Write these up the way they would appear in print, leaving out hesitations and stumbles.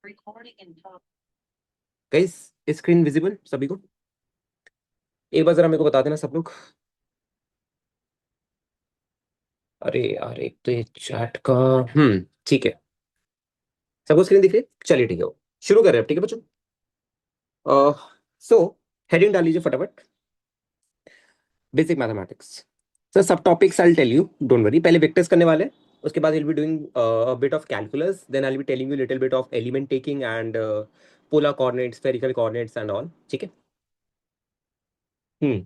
Guys, screen visible सभी को? एक बार जरा मेरे को बता देना सब लोग। अरे यार, एक तो ये चैट का। ठीक है। सबको स्क्रीन दिख रही है? चलिए ठीक है, शुरू कर रहे हैं। ठीक है बच्चों। सो हेडिंग डाल लीजिए फटाफट। Basic mathematics. सर सब topics I tell you, don't worry. पहले वेक्टर्स करने वाले हैं, उसके बाद will be doing bit of calculus, then I will be telling you little bit of element taking and polar coordinates, spherical coordinates and all. ठीक है। Hmm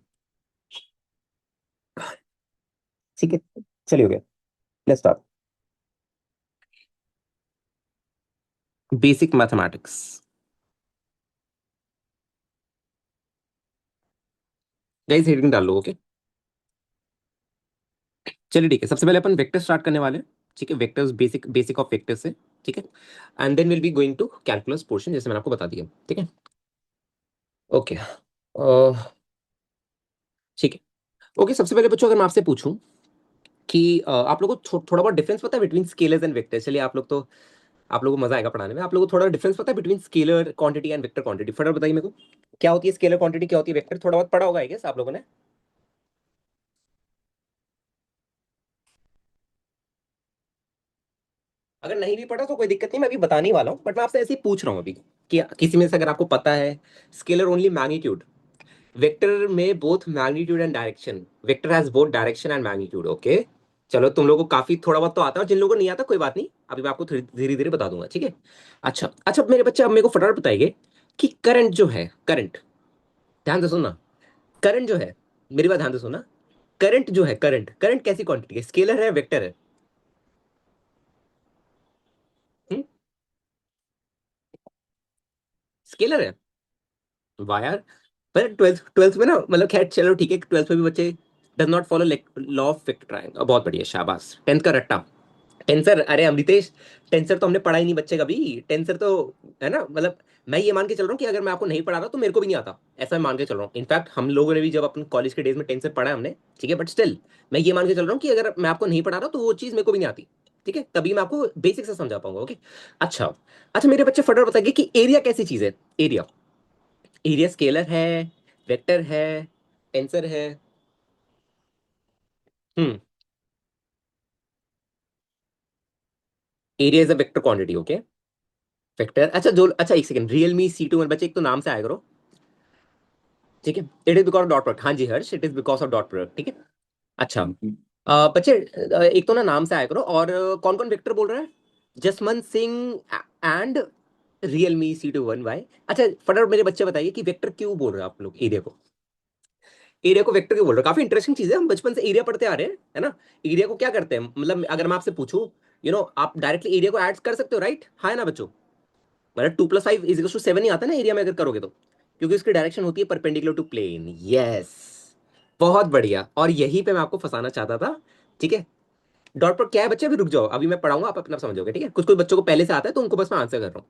ठीक है, चलिए हो गया। Let's start. Basic mathematics. Guys heading डाल लो, okay. चलिए ठीक है, सबसे पहले अपन वेक्टर स्टार्ट करने वाले हैं। ठीक है, vectors, basic basic of vector से। ठीक है। And then will be going to calculus portion, जैसे मैंने आपको बता दिया। ठीक है। ओके। ठीक है। ओके, सबसे पहले बच्चों अगर मैं आपसे पूछूं कि आप लोगों को थोड़ा बहुत डिफरेंस पता है बिटवीन स्केलर्स एंड वेक्टर्स? चलिए, आप लोग तो, आप लोगों को मजा आएगा पढ़ाने में। आप लोगों को थोड़ा डिफरेंस पता है between scalar quantity and vector quantity? फटाफट बताइए मेरे को, क्या होती है स्केलर क्वांटिटी, क्या होती है वेक्टर? थोड़ा बहुत पढ़ा होगा आई गेस आप लोगों ने। अगर नहीं भी पढ़ा तो कोई दिक्कत नहीं, मैं अभी बताने ही वाला हूँ, बट मैं आपसे ऐसे ही पूछ रहा हूँ अभी कि किसी में से अगर आपको पता है। स्केलर ओनली मैग्नीट्यूड, वेक्टर में both magnitude and direction. Vector has both direction and magnitude. Okay. चलो, तुम लोगों को काफी थोड़ा बहुत तो आता है, और जिन लोगों को नहीं आता कोई बात नहीं, अभी मैं आपको धीरे धीरे बता दूंगा। ठीक है। अच्छा अच्छा, मेरे बच्चे अब मेरे को फटाफट बताइए कि करंट जो है, करंट, ध्यान से सुनना। करंट जो है, मेरी बात ध्यान से सुनना। करंट जो है, करंट करंट कैसी क्वांटिटी है? स्केलर है, वेक्टर है? स्केलर है। वाह यार। पर ट्वेल्थ ट्वेल्थ में ना, मतलब खैर चलो ठीक है, ट्वेल्थ में भी बच्चे does not follow law of vector triangle. बहुत बढ़िया, शाबाश। टेंथ का रट्टा। टेंसर, अरे अमृतेश, टेंसर तो हमने पढ़ा ही नहीं बच्चे कभी। टेंसर तो, है ना, मतलब मैं ये मान के चल रहा हूँ कि अगर मैं आपको नहीं पढ़ा रहा तो मेरे को भी नहीं आता, ऐसा मैं मान के चल रहा हूँ। इनफैक्ट हम लोगों ने भी जब अपन कॉलेज के डेज में टेंसर पढ़ा है हमने, ठीक है, बट स्टिल मैं ये मान के चल रहा हूँ कि अगर मैं आपको नहीं पढ़ा रहा तो वो चीज़ मेरे को भी नहीं आती। ठीक है, तभी मैं आपको बेसिक से समझा पाऊंगा। ओके। अच्छा अच्छा, मेरे बच्चे फटाफट बताइए कि एरिया कैसी चीज़ है? एरिया, एरिया स्केलर है, वेक्टर है, टेंसर है? Hmm area is a vector quantity. Okay. Vector, अच्छा जो, अच्छा एक सेकंड, रियलमी C21 बच्चे, एक तो नाम से आया करो। ठीक है, it is because of dot product. हाँ जी Harsh, it is because of dot product. ठीक है। अच्छा बच्चे, एक तो ना नाम से आया करो, और कौन कौन वेक्टर बोल रहा है? Jasmant Singh and Realme C21 भाई। अच्छा फटाफट मेरे बच्चे बताइए कि वेक्टर क्यों बोल रहे हो आप लोग एरिया को? एरिया को वेक्टर क्यों बोल रहे हो? काफी इंटरेस्टिंग चीज है, हम बचपन से एरिया पढ़ते आ रहे हैं, है ना। एरिया को क्या करते हैं, मतलब अगर मैं आपसे पूछूं, आप डायरेक्टली एरिया को ऐड कर सकते हो, राइट? हाँ है ना बच्चों? मतलब 2 + 5 = 7 ही आता है ना एरिया में अगर करोगे तो, क्योंकि उसकी डायरेक्शन होती है परपेंडिकुलर टू प्लेन। यस, बहुत बढ़िया, और यहीं पे मैं आपको फंसाना चाहता था। ठीक है। डॉट पर क्या है बच्चे, अभी रुक जाओ, अभी मैं पढ़ाऊंगा, आप अपना समझोगे। ठीक है, कुछ कुछ बच्चों को पहले से आता है तो उनको बस मैं आंसर कर रहा हूँ।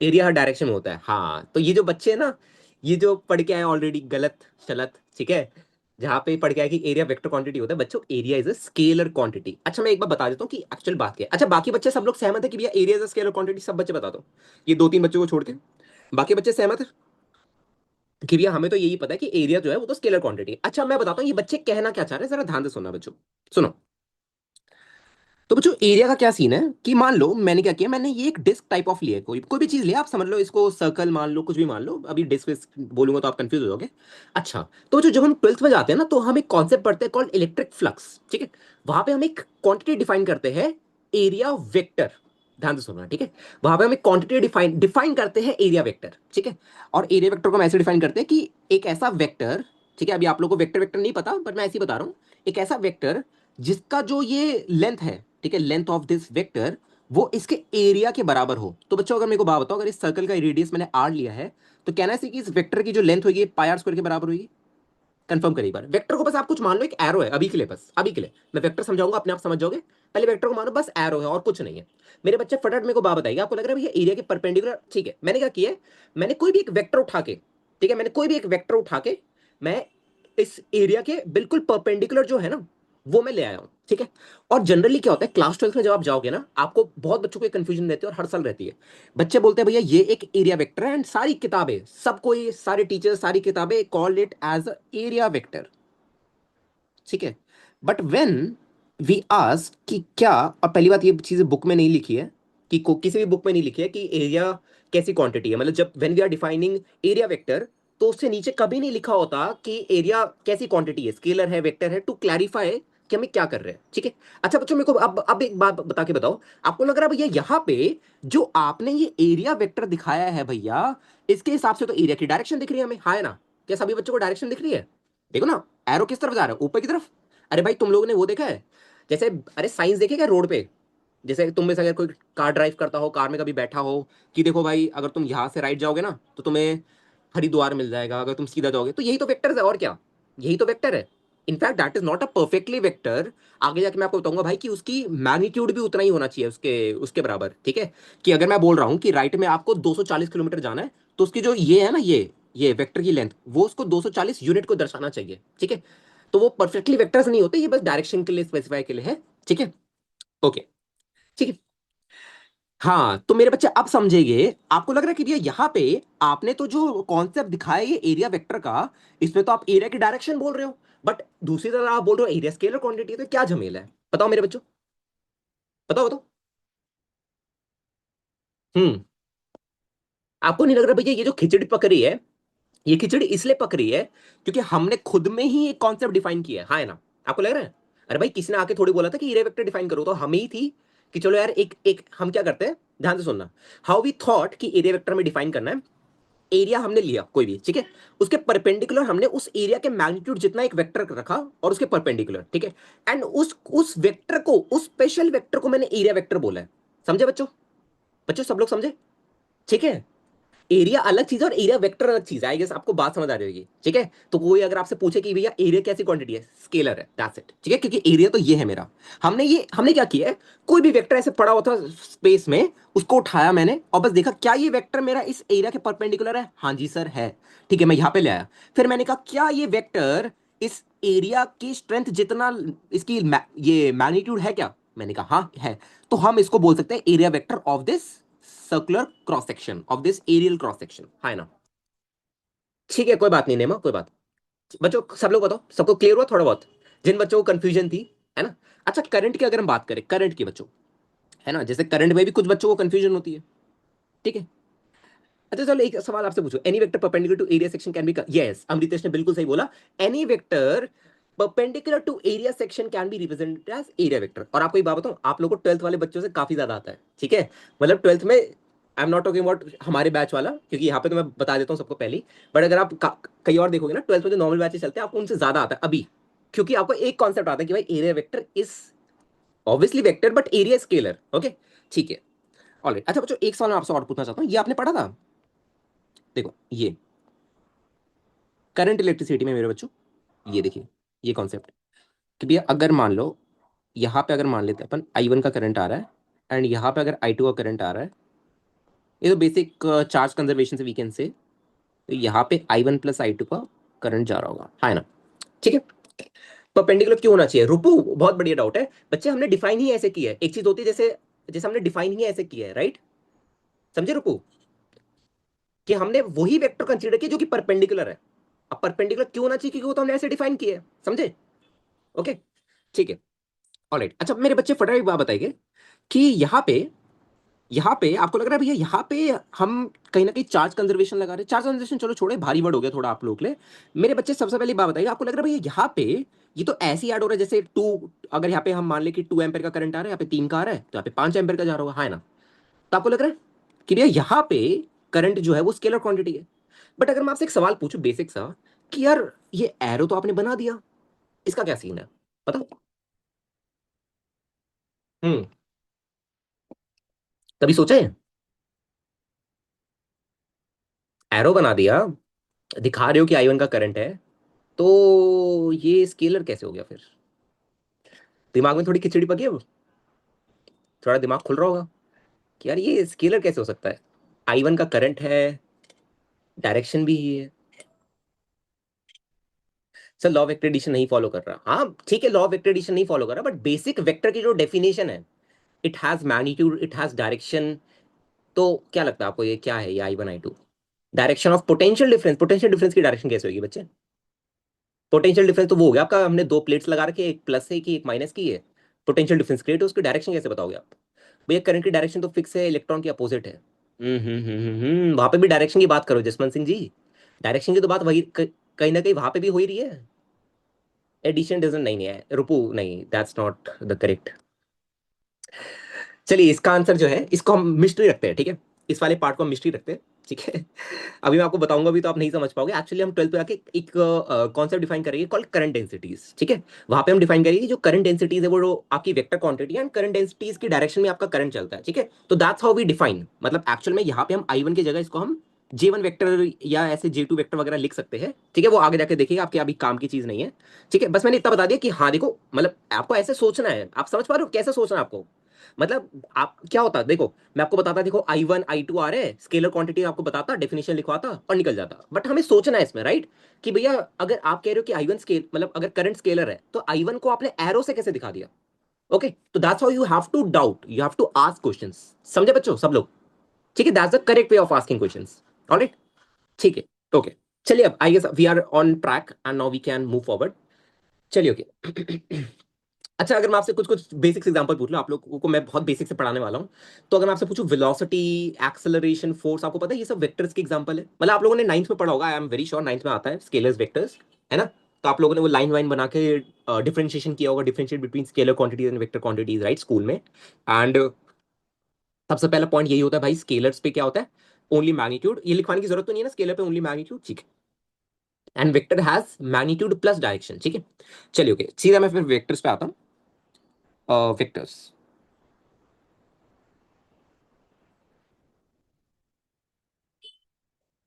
एरिया हर डायरेक्शन में होता है, हाँ। तो ये जो बच्चे हैं ना, ये जो पढ़ के आए ऑलरेडी गलत शलत, ठीक है, जहाँ पे पढ़ के आए कि एरिया वेक्टर क्वांटिटी होता है, बच्चों area is a scalar quantity. अच्छा मैं एक बार बता देता हूँ कि एक्चुअल बात क्या है। अच्छा बाकी बच्चे सब लोग सहमत है कि भैया area is a scalar quantity? सब बच्चे बता दो, ये 2 3 बच्चों को छोड़ के। बाकी बच्चे सहमत है कि भैया हमें तो यही पता है कि एरिया जो है वो तो स्केलर क्वांटिटी है। अच्छा मैं बताता हूँ ये बच्चे कहना क्या चाह रहे हैं, जरा ध्यान से सुनना बच्चों। सुनो। तो बच्चों एरिया का क्या सीन है कि मान लो मैंने क्या किया, मैंने ये एक डिस्क टाइप ऑफ लिया है, कोई कोई भी चीज लिया, आप समझ लो इसको सर्कल मान लो, कुछ भी मान लो, अभी डिस्क विस्क बोलूंगा तो आप कंफ्यूज हो जाओगे। अच्छा, तो जो जब हम ट्वेल्थ में जाते हैं ना, तो हम एक कॉन्सेप्ट पढ़ते हैं कॉल्ड इलेक्ट्रिक फ्लक्स। ठीक है। वहां पे हम एक क्वांटिटी डिफाइन करते हैं, एरिया वेक्टर। ध्यान से सुनना, ठीक है। वहां पे हम एक क्वांटिटी डिफाइन डिफाइन करते हैं, एरिया वेक्टर। ठीक है। और एरिया वेक्टर को हम ऐसे डिफाइन करते हैं कि एक ऐसा वेक्टर, ठीक है, अभी आप लोगों को वेक्टर वेक्टर नहीं पता बट मैं ऐसे ही बता रहा हूँ, एक ऐसा वेक्टर जिसका जो ये लेंथ है, ठीक है, लेंथ ऑफ दिस वेक्टर, वो इसके एरिया के बराबर हो। तो बच्चों अगर मेरे को बात बताओ, अगर इस सर्कल का रेडियस मैंने आर लिया है, तो कहना है कि इस वेक्टर की जो लेंथ होगी πr² के बराबर होगी। कंफर्म करिए एक बार। वेक्टर को बस आप कुछ मान लो, एक एरो है अभी के लिए, बस अभी के लिए मैं वेक्टर समझाऊंगा, अपने आप समझ जाओगे। पहले वेक्टर को मानो बस एरो है और कुछ नहीं है। मेरे बच्चे फटाफट मेरे को बात बताइए, आपको लग रहा है भैया एरिया के परपेंडिकुलर? ठीक है, मैंने क्या किया है, मैंने कोई भी एक वेक्टर उठा के, ठीक है, मैंने कोई भी एक वेक्टर उठा के, मैं इस एरिया के बिल्कुल परपेंडिकुलर जो है ना, वो मैं ले आया हूँ, ठीक है। और जनरली क्या होता है, क्लास 12 में जब आप जाओगे ना, आपको बहुत बच्चों को कंफ्यूजन रहती है और हर साल रहती है। बच्चे बोलते हैं भैया ये एक एरिया वेक्टर है, एंड सारी किताबें, सब कोई, सारे टीचर्स, सारी किताबें call it as a area vector, ठीक है। बट व्हेन वी आस्क कि क्या, और पहली बात ये चीजें बुक में नहीं लिखी है, कि किसी भी बुक में नहीं लिखी है कि एरिया कैसी क्वांटिटी है, मतलब जब when we are defining area vector, तो उससे नीचे कभी नहीं लिखा होता कि एरिया कैसी क्वांटिटी है, स्केलर है, वेक्टर है, टू क्लैरिफाई कि हमें क्या कर रहे हैं, ठीक है। अच्छा बच्चों, मेरे को अब एक बात बता के बताओ, आपको लग रहा है भैया यहाँ पे जो आपने ये एरिया वेक्टर दिखाया है भैया, इसके हिसाब से तो एरिया की डायरेक्शन दिख रही है हमें, हाँ है ना? क्या सभी बच्चों को डायरेक्शन दिख रही है? देखो ना, एरो किस तरफ जा रहा है, ऊपर की तरफ। अरे भाई तुम लोगों ने वो देखा है, जैसे, अरे साइंस देखे क्या रोड पे, जैसे तुम में से अगर कोई कार ड्राइव करता हो, कार में कभी बैठा हो, कि देखो भाई अगर तुम यहाँ से राइट जाओगे ना तो तुम्हें हरिद्वार मिल जाएगा, अगर तुम सीधा जाओगे तो यही तो वेक्टर है, और क्या, यही तो वेक्टर है। In fact that is not a perfectly vector. आगे जाके मैं आपको बताऊंगा भाई कि उसकी मैग्नीट्यूड भी उतना ही होना चाहिए, उसके उसके बराबर, ठीक है। कि अगर मैं बोल रहा हूँ कि राइट में आपको 240 किलोमीटर जाना है, तो उसकी जो ये है ना, ये वेक्टर की लेंथ, वो उसको 240 यूनिट को दर्शाना चाहिए, ठीक है। तो वो परफेक्टली वेक्टर्स नहीं होते, ये बस डायरेक्शन के लिए, स्पेसिफाई के लिए है, ठीक है। ओके, ठीक है। हाँ तो मेरे बच्चे अब समझेंगे, आपको लग रहा है कि भैया यहाँ पे आपने तो जो कॉन्सेप्ट दिखाया ये एरिया वेक्टर का, इसमें तो आप एरिया की डायरेक्शन बोल रहे हो, बट दूसरी तरफ आप बोल रहे हो एरिया स्केलर क्वांटिटी है, तो क्या झमेला है, बताओ मेरे बच्चों, बताओ बताओ। हम्म। आपको नहीं लग रहा भैया ये जो खिचड़ी पक रही है, ये खिचड़ी इसलिए पक रही है क्योंकि हमने खुद में ही एक कॉन्सेप्ट डिफाइन किया है, हाँ है ना? आपको लग रहा है? अरे भाई किसी ने आके थोड़ी बोला था कि एरिया वेक्टर डिफाइन करो, तो हमें ही थी कि चलो यार, एक एक हम क्या करते हैं, ध्यान से सुनना। हाउ वी थॉट कि एरिया वेक्टर में डिफाइन करना है, एरिया हमने लिया कोई भी, ठीक है, उसके परपेंडिकुलर हमने उस एरिया के मैग्नीट्यूड जितना एक वेक्टर रखा, और उसके परपेंडिकुलर, ठीक है। एंड उस वेक्टर को, उस स्पेशल वेक्टर को मैंने एरिया वेक्टर बोला है। समझे बच्चों? बच्चों सब लोग समझे? ठीक है। एरिया अलग चीज है और एरिया वेक्टर अलग चीज है, आई गेस आपको बात समझ आ रही होगी, ठीक है। तो कोई अगर आपसे पूछे कि भैया एरिया कैसी क्वांटिटी है, स्केलर है, दैट्स इट, ठीक है, क्योंकि एरिया तो ये है मेरा। हमने क्या किया है, कोई भी वेक्टर ऐसे पड़ा हुआ था स्पेस में, उसको उठाया मैंने और बस देखा क्या ये वेक्टर मेरा इस एरिया के परपेंडिकुलर है, हाँ जी सर है, ठीक है, मैं यहां पे ले आया। फिर मैंने कहा क्या ये वेक्टर इस एरिया की स्ट्रेंथ जितना, इसकी ये मैग्नीट्यूड है क्या, मैंने कहा हाँ है। तो हम इसको बोल सकते हैं area vector of this circular cross section, of this aerial cross section, है ना? ठीक है, कोई बात नहीं नेमा, कोई बात। बच्चों सब लोग बताओ, सबको क्लियर हुआ थोड़ा बहुत, जिन बच्चों को कंफ्यूजन थी, है ना? अच्छा करंट की अगर हम बात करें, करंट की बच्चों, है ना, जैसे करंट में भी कुछ बच्चों को कंफ्यूजन होती है, ठीक है। अच्छा चलो एक सवाल आपसे पूछो, any vector perpendicular to area section can be, yes Amritesh ने बिल्कुल सही बोला, any vector perpendicular to area section can be represented as area vector. और आपको एक बात बताऊं, आप लोगों को 12th वाले बच्चों से काफी ज्यादा आता है, ठीक है। मतलब 12th में, I am not talking about हमारे बैच वाला, क्योंकि यहाँ पे तो मैं बता देता हूँ सबको पहले ही, बट अगर आप कई और देखोगे ना 12th में जो नॉर्मल बैचेस चलते हैं, आपको उनसे ज्यादा आता है अभी, क्योंकि आपको एक कॉन्सेप्ट आता है कि भाई area vector is obviously vector but area scalar, okay, ठीक है। ऑलराइट, अच्छा बच्चों एक सवाल मैं आपसे और पूछना चाहता हूँ, ये आपने पढ़ा था, देखो ये करंट इलेक्ट्रिसिटी में मेरे बच्चों, ये देखिए, ये कॉन्सेप्ट, कि भैया अगर मान लो, यहाँ पे अगर मान लेते हैं अपन I1 का करंट आ रहा है, एंड यहाँ पे अगर I2 का करंट आ रहा है, ये तो बेसिक चार्ज कंजर्वेशन से वी कैन से, तो यहाँ पे I1 प्लस I2 का करंट जा रहा होगा, है ना? ठीक है। परपेंडिकुलर क्यों होना चाहिए रूपू, बहुत बढ़िया डाउट है बच्चे, हमने डिफाइन ही ऐसे किया है, एक चीज होती है जैसे, जैसे हमने डिफाइन ही ऐसे किया है, राइट? समझे रूपू? कि हमने वही वेक्टर कंसीडर किया जो कि परपेंडिकुलर है। अब परपेंडिकुलर क्यों होना चाहिए, क्योंकि वो तो हमने ऐसे डिफाइन किया है, समझे? ओके, ठीक है। ऑलराइट, अच्छा मेरे बच्चे फटाफट एक बात बताइए कि यहाँ पे आपको लग रहा है भैया यहाँ पे हम कहीं ना कहीं चार्ज कंजर्वेशन लगा रहे हैं, चार्ज कंजर्वेशन चलो छोड़े, भारी वर्ड हो गया थोड़ा आप लोग के लिए। मेरे बच्चे सबसे पहले बात बताइए, आपको लग रहा है भैया यहाँ पे ये तो ऐसे ही ऐड हो रहा है जैसे टू, अगर यहाँ पे हम मान ले कि 2 एम्पेयर का करंट आ रहा है, यहाँ पे 3 का आ रहा है, तो यहाँ पे 5 एम्पेयर का जा रहा होगा, है ना? तो आपको लग रहा है कि भैया यहाँ पे करंट जो है वो स्केलर क्वांटिटी है। बट अगर मैं आपसे एक सवाल पूछूं बेसिक सा, कि यार ये एरो तो आपने बना दिया, इसका क्या सीन है, पता? हम्म। कभी सोचा है? एरो बना दिया, दिखा रहे हो कि I1 का करंट है, तो ये स्केलर कैसे हो गया फिर? दिमाग में थोड़ी खिचड़ी पकी है अब? थोड़ा दिमाग खुल रहा होगा कि यार ये स्केलर कैसे हो सकता है, I1 का करंट है, डायरेक्शन भी ही है। Sir law of vector addition नहीं फॉलो कर रहा, हाँ ठीक है, लॉ ऑफ वेक्टर एडिशन नहीं फॉलो कर रहा, बट बेसिक वेक्टर की जो डेफिनेशन है, it has magnitude, it has direction. तो क्या लगता है आपको, ये क्या है, ये I1 I2? Direction of potential difference, potential difference की डायरेक्शन कैसे होगी बच्चे? पोटेंशियल डिफरेंस तो वो हो गया आपका, हमने दो प्लेट्स लगा रखे, एक प्लस है की एक माइनस की है, पोटेंशियल डिफरेंस क्रिएट है, उसकी डायरेक्शन कैसे बताओगे आप? भैया करंट की डायरेक्शन तो फिक्स है, इलेक्ट्रॉन की अपोजिट है। वहां पे भी डायरेक्शन की बात करो जसवंत सिंह जी, डायरेक्शन की तो बात वही कहीं ना कहीं वहां पे भी हो ही रही है। एडिशन डजंट, नहीं नहीं है रुपू, नहीं दैट्स नॉट द करेक्ट। चलिए इसका आंसर जो है, इसको हम मिस्ट्री रखते हैं, ठीक है, इस वाले पार्ट को हम मिस्ट्री रखते हैं, ठीक है। अभी मैं आपको बताऊंगा भी तो आप नहीं समझ पाओगे, एक्चुअली हम 12th पे आके एक कॉन्सेप्ट डिफाइन करेंगे कॉल्ड करंट डेंसिटीज, ठीक है। वहां पे हम डिफाइन करेंगे कि जो करंट डेंसिटीज है वो जो आपकी vector quantity and current densities की डायरेक्शन में आपका करंट चलता है, ठीक है। तो दैट्स हाउ वी डिफाइन, मतलब एक्चुअल में यहाँ पे हम I1 की जगह इसको हम J1 वेक्टर या ऐसे J2 वेक्टर वगैरह लिख सकते हैं, ठीक है। वो आगे जाके देखिएगा, आपके अभी काम की चीज नहीं है, ठीक है। बस मैंने इतना बता दिया कि हाँ देखो, मतलब आपको ऐसे सोचना है, आप समझ पा रहे हो कैसे सोचना है आपको? मतलब आप क्या होता देखो, मैं आपको बताता, देखो I1 I2 आ रहे हैं, स्केलर क्वांटिटी आपको बताता, डेफिनेशन लिखवाता और निकल जाता, बट हमें सोचना है इसमें, राइट? कि भैया अगर आप कह रहे हो कि I1 स्केल, मतलब अगर करंट स्केलर है तो I1 को आपने एरो से कैसे दिखा दिया? ओके, तो that's how you have to doubt, you have to ask questions, समझे बच्चों सब लोग? ठीक है, that's the correct way of asking questions. Alright, ठीक है, ओके। चलिए अब I guess we are on track and now we can move forward. चलिए ओके। अच्छा, अगर मैं आपसे कुछ कुछ बेसिक्स एग्जांपल पूछ लूं, आप लोगों को मैं बहुत बेसिक से पढ़ाने वाला हूं, तो अगर मैं आपसे पूछूं वेलोसिटी, एक्सेलरेशन, फोर्स, आपको पता है ये सब वेक्टर्स के एग्जांपल है, मतलब आप लोगों ने नाइन्थ में पढ़ा होगा, I am very sure ninth में आता है स्केलर्स वेक्टर्स, है ना? तो आप लोगों ने वो लाइन वाइन बना के डिफरेंशिएशन किया होगा, differentiate between scalar quantities and vector quantities, right, school में। एंड सबसे पहला पॉइंट यही होता है भाई, स्केलर्स पे क्या होता है? ओनली मैग्नीट्यूड, ये लिखवाने की जरूरत तो नहीं है ना, स्केलर पे ओनली मैग्नीट्यूड, ठीक है। And vector has magnitude plus direction, ठीक है। चलिए ओके, सीधा मैं फिर वेक्टर्स पे आता हूँ, वेक्टर्स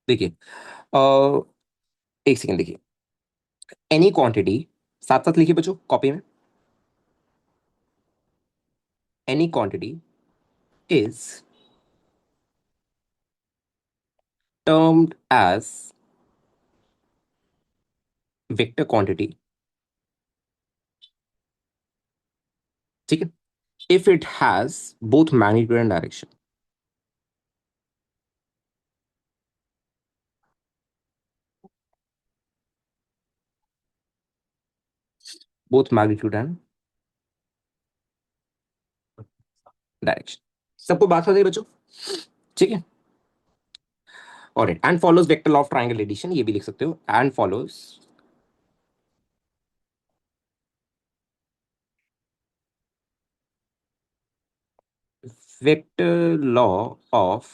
देखिए, एक सेकेंड देखिए, एनी क्वांटिटी, साथ साथ लिखिए बच्चों कॉपी में, any quantity is termed as vector quantity, ठीक है, if it has both magnitude and direction, both magnitude and direction. सबको बात हो गई बच्चों, ठीक है। और and follows vector law of triangle addition, ये भी लिख सकते हो, and follows vector law of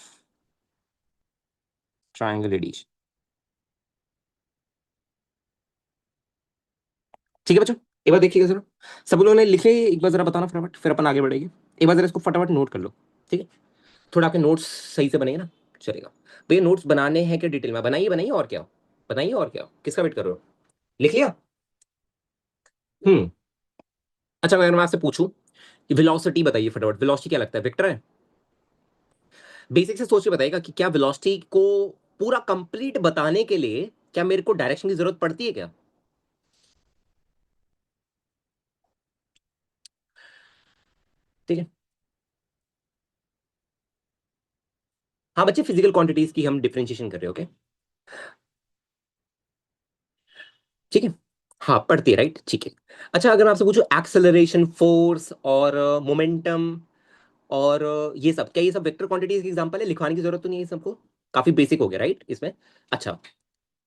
triangle addition, ठीक है बच्चों। एक बार देखिएगा जरा, सब लोगों ने लिखे, एक बार जरा बताना फटाफट, फिर अपन आगे बढ़ेंगे। एक बार जरा इसको फटाफट नोट कर लो, ठीक है। थोड़ा आपके नोट्स सही से बनेंगे ना, चलेगा। भैया नोट्स बनाने हैं कि डिटेल में? बनाइए बनाइए, और क्या, बनाइए, और क्या, किसका वेट कर रहे हो? लिख लिया? हम्म। अच्छा, अगर मैं आपसे पूछूं कि वेलोसिटी बताइए फटाफट, वेलोसिटी क्या लगता है, वेक्टर है? बेसिक से सोच के बताइएगा कि क्या वेलोसिटी को पूरा कंप्लीट बताने के लिए क्या मेरे को डायरेक्शन की जरूरत पड़ती है क्या? ठीक है, हाँ बच्चे, फिजिकल क्वांटिटीज की हम डिफरेंशिएशन कर रहे हो, ओके, ठीक है। हाँ पढ़ती है, राइट, ठीक है। अच्छा, अगर मैं आपसे पूछूं एक्सेलरेशन, फोर्स और मोमेंटम और ये सब, क्या ये सब वेक्टर क्वांटिटीज की एग्जांपल है? लिखवाने की जरूरत तो नहीं है सबको, काफी बेसिक हो गया राइट इसमें। अच्छा,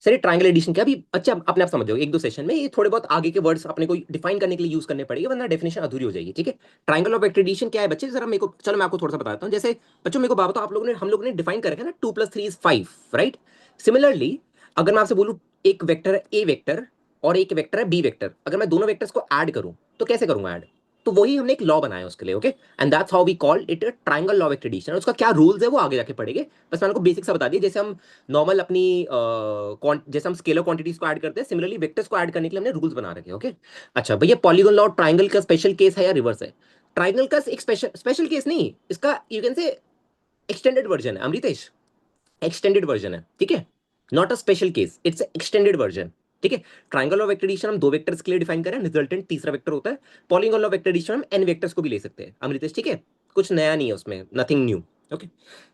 सर ये ट्रायंगल एडिशन क्या, अभी अच्छा अपने आप समझ जाओ, एक दो सेशन में ये थोड़े बहुत आगे के वर्ड्स अपने को डिफाइन करने के लिए यूज करने पड़ेंगे, वरना डेफिनेशन अधूरी हो जाएगी, ठीक है। ट्रायंगल ऑफ वेक्टर एडिशन क्या है बच्चे, जरा मेरे को, चलो मैं आपको थोड़ा सा बताता हूँ। जैसे बच्चों मेरे को बताओ, आप लोगों ने, हम लोगों ने डिफाइन कर रखा है ना, 2 + 3 = 5, राइट? सिमिलरली अगर मैं आपसे बोलूं एक वेक्टर है ए वेक्टर और एक वेक्टर है बी वेक्टर, अगर मैं दोनों वेक्टर्स को ऐड करूं तो कैसे करूंगा ऐड? तो वही हमने एक लॉ बनाया उसके लिए, okay, and that's how we call it triangle law of vector addition. उसका क्या रूल्स है वो आगे जाके पढ़ेंगे, बस मैंने आपको बेसिक सा बता दिया। जैसे हम नॉर्मल अपनी जैसे हम स्केलर क्वांटिटीज को ऐड करते हैं, सिमिलरली वेक्टर्स को ऐड करने के लिए हमने रूल्स बना रखे हैं, ओके। अच्छा भैया, पॉलीगॉन लॉ ट्रायंगल का स्पेशल केस है या रिवर्स है? ट्रायंगल का एक स्पेशल स्पेशल केस नहीं, इसका you can say extended version है अमृतेश, एक्सटेंडेड वर्जन है, ठीक है, not a special case, it's extended version. ठीक है। Triangle law of vector addition हम दो वेक्टर्स के लिए डिफाइन करें, रिजल्टेंट तीसरा वेक्टर होता है। Polygon law of vector addition हम एन वेक्टर्स को भी ले सकते हैं अमृतेश, ठीक है। कुछ नया नहीं है उसमें, नथिंग न्यू। ओके,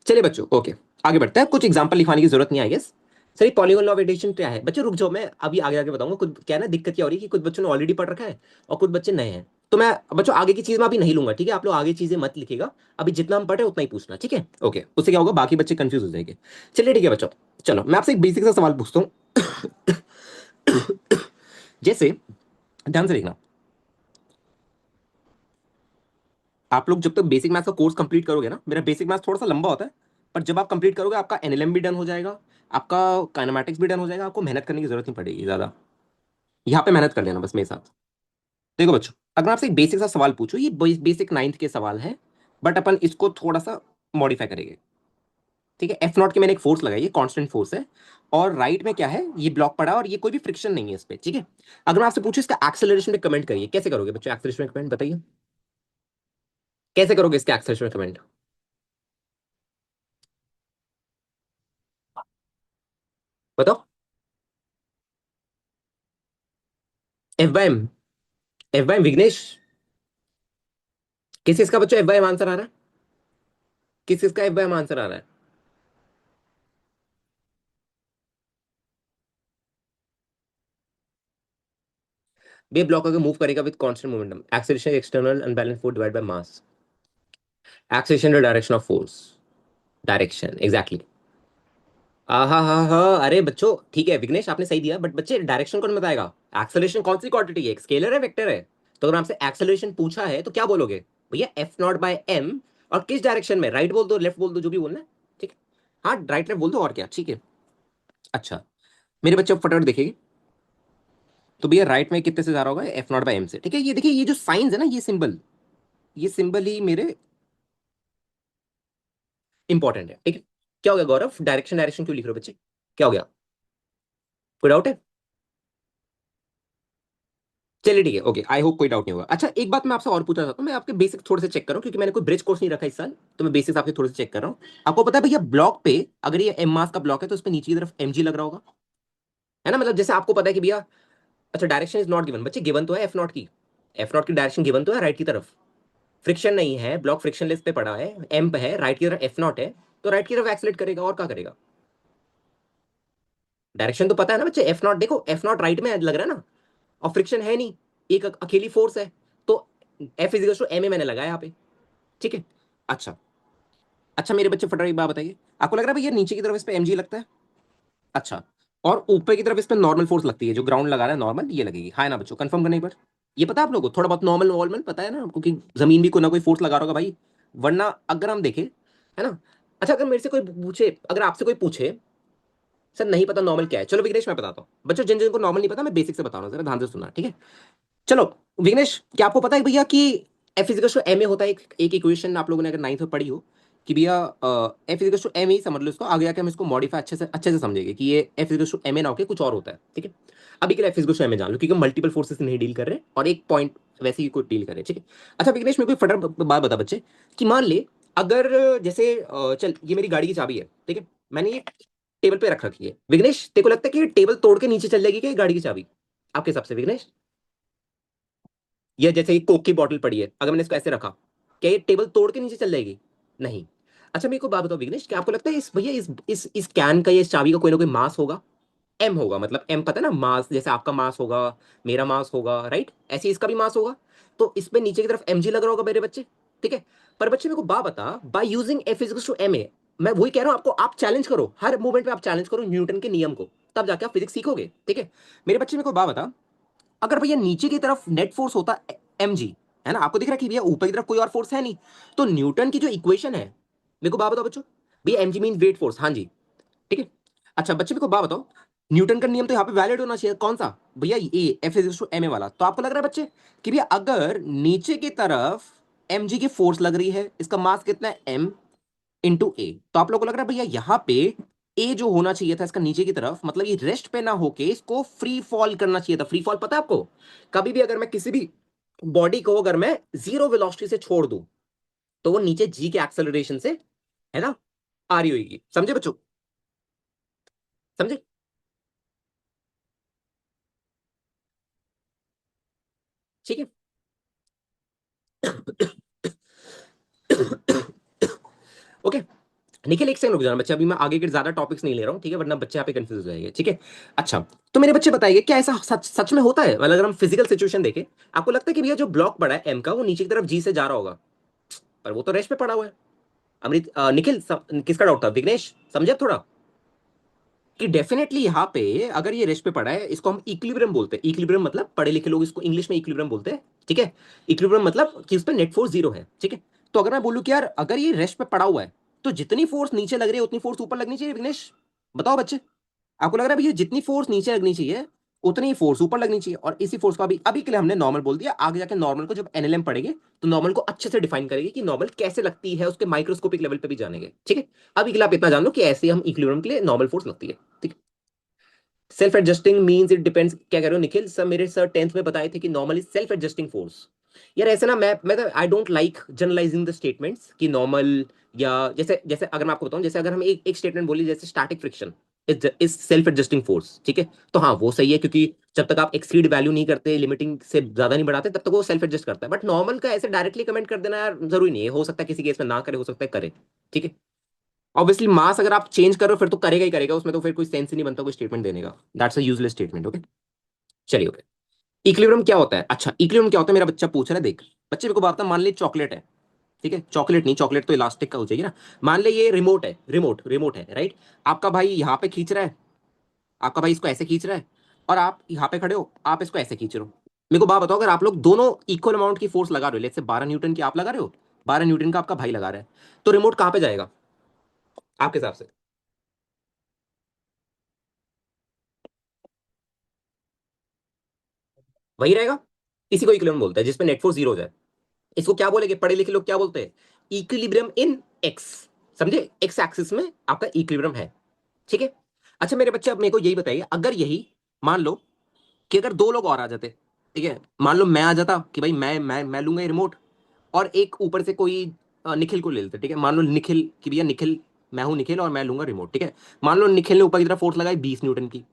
चलिए बच्चों, ओके आगे बढ़ते हैं। कुछ एग्जांपल लिखवाने की जरूरत नहीं I guess. Sir polygon law of addition क्या है बच्चों? रुक जाओ, मैं अभी आगे आगे बताऊंगा। कुछ क्या है ना, दिक्कत क्या हो रही है कि कुछ बच्चों ने ऑलरेडी पढ़ रखा है और कुछ बच्चे नए हैं, तो मैं बच्चों आगे की चीज में अभी नहीं लूंगा, ठीक है। आप लोग आगे चीजें मत लिखेगा, अभी जितना हम पढ़े उतना ही पूछना, ठीक है। ओके, उससे क्या होगा, बाकी बच्चे कंफ्यूज हो जाएंगे। चलिए ठीक है बच्चों, चलो मैं आपसे एक बेसिक सा सवाल पूछता हूँ। जैसे, ध्यान से देखना, आप लोग जब तक बेसिक मैथ्स का कोर्स कंप्लीट करोगे ना, मेरा बेसिक मैथ्स थोड़ा सा लंबा होता है, पर जब आप कंप्लीट करोगे आपका एनएलएम भी डन हो जाएगा, आपका काइनेमैटिक्स भी डन हो जाएगा, आपको मेहनत करने की जरूरत नहीं पड़ेगी ज्यादा। यहाँ पे मेहनत कर लेना बस मेरे साथ। देखो बच्चों, अगर मैं आपसे एक बेसिक सा सवाल पूछूं, ये बेसिक नाइन्थ के सवाल है, बट अपन इसको थोड़ा सा मॉडिफाई करेंगे, ठीक है। एफ नॉट के मैंने एक फोर्स लगाई है, कांस्टेंट फोर्स है, और राइट में क्या है, ये ब्लॉक पड़ा है और ये कोई भी फ्रिक्शन नहीं है इस पे, ठीक है। अगर मैं आपसे पूछूं इसका एक्सेलरेशन में कमेंट करिए, कैसे करोगे बच्चों? एक्सेलरेशन में कमेंट बताइए, कैसे करोगे इसका एक्सेलरेशन में कमेंट? बताओ। F by M, F by M Vighnesh, किस इसका बच्चों एफ बाय एम आंसर आ रहा है? किस इसका एफ बाय एम आंसर आ रहा है? बे ब्लॉक अगर मूव करेगा with constant momentum, acceleration external unbalance force divide by mass, acceleration the direction of force, direction exactly. हाँ हाँ हाँ, अरे बच्चों ठीक है, विघ्नेश आपने सही दिया, बट बच्चे डायरेक्शन कौन बताएगा? एक्सेलरेशन कौन सी क्वांटिटी है, एक स्केलर है, वेक्टर है? तो अगर आपसे एक्सेलरेशन पूछा है तो क्या बोलोगे? भैया एफ नॉट बाय एम, और किस डायरेक्शन में, राइट बोल दो, लेफ्ट बोल दो, जो भी बोलना है, ठीक है। हाँ राइट लेफ्ट बोल दो, और क्या, ठीक है। अच्छा, मेरे बच्चे फटाफट देखेंगे, तो भैया राइट में कितने से जा रहा होगा, एफ नॉट बाय एम से, ठीक है। ये देखिए, ये जो साइंस है ना, ये सिंबल ही मेरे इंपॉर्टेंट है, ठीक है। क्या हो गया गौरव, डायरेक्शन डायरेक्शन क्यों लिख रहे हो बच्चे? क्या हो गया, कोई डाउट है? चलिए ठीक है, ओके, आई होप कोई डाउट नहीं होगा। अच्छा एक बात मैं आपसे और पूछना चाहता हूँ, मैं आपके बेसिक थोड़े से चेक कर रहा हूँ, क्योंकि मैंने कोई ब्रिज कोर्स नहीं रखा इस साल, तो मैं बेसिक्स आपके थोड़े से चेक कर रहा हूँ। आपको पता है भैया, ब्लॉक पे अगर ये एम मास का ब्लॉक है तो उस पे नीचे की तरफ एम जी लग रहा होगा, है ना। मतलब जैसे आपको पता है कि भैया, अच्छा डायरेक्शन इज नॉट गिवन बच्चे, गिवन तो है एफ नॉट की, एफ नॉट की डायरेक्शन गिवन तो है राइट की तरफ, फ्रिक्शन नहीं है, ब्लॉक फ्रिक्शनलेस पे पड़ा है, एम पे है, राइट की तरफ एफ नॉट है, तो राइट की तरफ एक्सलेट करेगा, और क्या करेगा? डायरेक्शन तो पता है ना बच्चे, एफ नॉट देखो, एफ नॉट राइट में लग रहा है ना, और फ्रिक्शन है नहीं, एक अकेली फोर्स है, तो F equals to M A मैंने लगाया यहाँ पे, ठीक है। अच्छा, अच्छा मेरे बच्चे फटाफट एक बात बताइए, आपको लग रहा है भैया नीचे की तरफ इस पे एमजी लगता है? अच्छा, और ऊपर की तरफ इस पे नॉर्मल फोर्स लगती है, जो ग्राउंड लगा रहा है नॉर्मल, ये लगेगी, हाँ ना बच्चों, कंफर्म करने पर। ये पता है आप लोगों को, थोड़ा बहुत नॉर्मल नॉर्मल पता है ना आपको, कि जमीन भी कोई ना कोई फोर्स लगा रहा होगा भाई, वरना अगर हम देखें, है ना। अच्छा अगर मेरे से कोई पूछे, अगर आपसे कोई पूछे, सर नहीं पता नॉर्मल क्या है, चलो विघ्नेश मैं बताता हूँ बच्चों, जिन जिनको नॉर्मल नहीं पता मैं बेसिक से बता रहा हूँ, जरा ध्यान से सुनना, ठीक है। चलो विघ्नेश, क्या आपको पता है भैया कि F equals to M A होता है, एक इक्वेशन आप लोगों ने अगर नाइन्थ में पढ़ी हो, कि भैया F equals to M A समझ लो इसको, आगे जाके हम इसको मॉडिफाई अच्छे से समझेंगे कि ये F equals to M A ना होकर कुछ और होता है, ठीक है। अभी के लिए F equals to M A जान लो, क्योंकि मल्टीपल फोर्सेस नहीं डील कर रहे, और एक पॉइंट वैसे ही कोई डील कर रहे, ठीक है। अच्छा विघ्नेश, मेरे को फटाफट बात बता बच्चे, कि मान ले, अगर जैसे चल ये मेरी गाड़ी की चाबी है, ठीक है, मैंने ये टेबल पे रख रखी है, विघ्नेश तेरे को लगता है कि ये टेबल तोड़ के नीचे चल जाएगी क्या ये गाड़ी की चाबी, आपके हिसाब से विघ्नेश? या जैसे ही कोक की बोतल पड़ी है, अगर मैंने इसको ऐसे रखा, क्या ये टेबल तोड़ के नीचे चल जाएगी? नहीं। अच्छा मेरे को बात बताओ विघ्नेश, क्या आपको लगता है इस भैया इस कैन का या इस चाबी का कोई ना कोई मास होगा? एम होगा, मतलब एम पता है ना, मास, जैसे आपका मास होगा, मेरा मास होगा, राइट, ऐसे ही इसका भी मास होगा, तो इस पे नीचे की तरफ एम जी लग रहा होगा मेरे बच्चे, ठीक है। पर बच्चे मेरे को बात बता, by using F equals to M A, मैं वही कह रहा हूं आपको, आप चैलेंज करो हर मूवमेंट में, आप चैलेंज करो न्यूटन के नियम को, तब जाके आप फिजिक्स सीखोगे, ठीक है। मेरे बच्चे मेरे को बात बता, अगर भैया नीचे की तरफ नेट फोर्स होता एम जी, है ना, आपको दिख रहा है कि भैया ऊपर की तरफ कोई और फोर्स है नहीं, तो न्यूटन की जो इक्वेशन है, मेरे को बात बताओ बच्चों, भैया M G mean weight force, हाँ जी, ठीक है। अच्छा बच्चे मेरे को बात बताओ, न्यूटन का नियम तो यहाँ पे वैलिड होना चाहिए, कौन सा भैया, a F is to M A वाला, तो आपको लग रहा है बच्चे कि भैया अगर नीचे की तरफ एम जी की फोर्स लग रही है, इसका मास कितना है, एम इंटू ए, तो आप लोगों को लग रहा है भैया यहाँ पे ए जो होना चाहिए था इसका नीचे की तरफ, मतलब ये रेस्ट पे ना होके इसको फ्री फॉल करना चाहिए था। फ्री फॉल पता है आपको, कभी भी अगर मैं किसी भी बॉडी को अगर मैं जीरो वेलोसिटी से छोड़ दूं, तो वो नीचे जी के एक्सेलरेशन से, है ना, आ रही होगी, समझे बच्चों? समझे? ठीक है। ओके। निखिल एक सेकंड रुक जाना बच्चे, अभी मैं आगे के ज्यादा टॉपिक्स नहीं ले रहा हूँ, ठीक है, वरना बच्चे यहाँ पे कंफ्यूज हो जाएंगे, ठीक है। अच्छा, तो मेरे बच्चे बताइए क्या ऐसा सच सच में होता है, मतलब अगर हम फिजिकल सिचुएशन देखें, आपको लगता है कि भैया जो ब्लॉक पड़ा है एम का वो नीचे की तरफ जी से जा रहा होगा, पर वो तो रेस्ट पे पड़ा हुआ है। अमृत निखिल किसका डाउट था, विघ्नेश समझे थोड़ा, कि डेफिनेटली यहाँ पे अगर ये रेस्ट पे पड़ा है, इसको हम इक्विलिब्रियम बोलते हैं। इक्विलिब्रियम मतलब पढ़े लिखे लोग इसको इंग्लिश में इक्विलिब्रियम बोलते हैं, ठीक है। इक्विलिब्रियम मतलब कि उस पर नेट फोर्स जीरो है, ठीक है। तो अगर मैं बोलूँ कि यार अगर ये रेस्ट पे पड़ा हुआ है, तो जितनी फोर्स नीचे लग रही है उतनी फोर्स ऊपर लगनी चाहिए, विघ्नेश बताओ बच्चे। आपको लग रहा है भैया जितनी फोर्स नीचे लगनी चाहिए उतनी ही फोर्स ऊपर लगनी चाहिए, और इसी फोर्स को अभी अभी के लिए हमने नॉर्मल बोल दिया, आगे जाके नॉर्मल को जब एनएलएम पढ़ेंगे तो नॉर्मल को अच्छे से डिफाइन करेंगे कि नॉर्मल कैसे लगती है, उसके माइक्रोस्कोपिक लेवल पे भी जानेंगे, ठीक है। अभी के लिए आप इतना जान लो कि ऐसे हम इक्विलिब्रियम के लिए नॉर्मल फोर्स लगती है, ठीक है। Self adjusting means it depends, क्या कह रहे हो निखिल, सर मेरे सर 10th में बताए थे कि normal is self adjusting force. यार ऐसे ना मैं I don't like generalizing the statements कि नॉर्मल, या जैसे जैसे अगर मैं आपको बताऊं, जैसे अगर हम एक स्टेटमेंट बोली जैसे static friction is self adjusting force, ठीक है, तो हाँ वो सही है, क्योंकि जब तक आप एक्सीड वैल्यू नहीं करते, लिमिटिंग से ज्यादा नहीं बढ़ाते, तब तक वो सेल्फ एडजस्ट करता है। बट नॉर्मल का ऐसे डायरेक्टली कमेंट कर देना यार जरूरी नहीं है, हो सकता है किसी केस में ना करे, हो सकता है करे, ठीक है। ऑब्वियसली मास अगर आप चेंज करो फिर तो करेगा ही करेगा, उसमें तो फिर कोई सेंस ही नहीं बनता कोई स्टेटमेंट देने का, that's a useless statement, okay. चलिए ओके। इक्विलिब्रियम क्या होता है, अच्छा इक्विलिब्रियम क्या होता है, मेरा बच्चा पूछ रहा है, देख बच्चे मेरे को बात, मान ली चॉकलेट है, ठीक है, चॉकलेट नहीं, चॉकलेट तो इलास्टिक का हो जाएगी ना। मान ले ये रिमोट है, रिमोट है, राइट। आपका भाई यहाँ पे खींच रहा है, आपका भाई इसको ऐसे खींच रहा है, और आप यहाँ पे खड़े हो, आप इसको ऐसे खींच रहे हो। मेरे को बात बताओ, अगर आप लोग दोनों इक्वल अमाउंट की फोर्स लगा रहे हो, लेट्स से 12 न्यूटन की आप लगा रहे हो, 12 न्यूटन का आपका भाई लगा रहा है, तो रिमोट कहाँ पे जाएगा आपके हिसाब से? वही रहेगा। इसी को इक्विलिब्रियम बोलते हैं, जिसपे नेट फोर्स जीरो हो जाए। इसको क्या बोलेंगे पढ़े लिखे लोग, क्या बोलते हैं, इक्विलिब्रियम इन एक्स। समझे, एक्स एक्सिस में आपका इक्विलिब्रियम है, ठीक है। अच्छा मेरे बच्चे अब मेरे को यही बताइए, अगर यही मान लो कि अगर दो लोग और आ जाते, ठीक है, मान लो मैं आ जाता कि भाई मैं लूंगा ये रिमोट, और एक ऊपर से कोई निखिल को ले लेते, ठीक है, मान लो निखिल कि भैया निखिल, मैं हूं निखिल और मैं लूंगा रिमोट, ठीक है। मान लो निखिल ने ऊपर की तरफ फोर्स लगाई 20 न्यूटन की,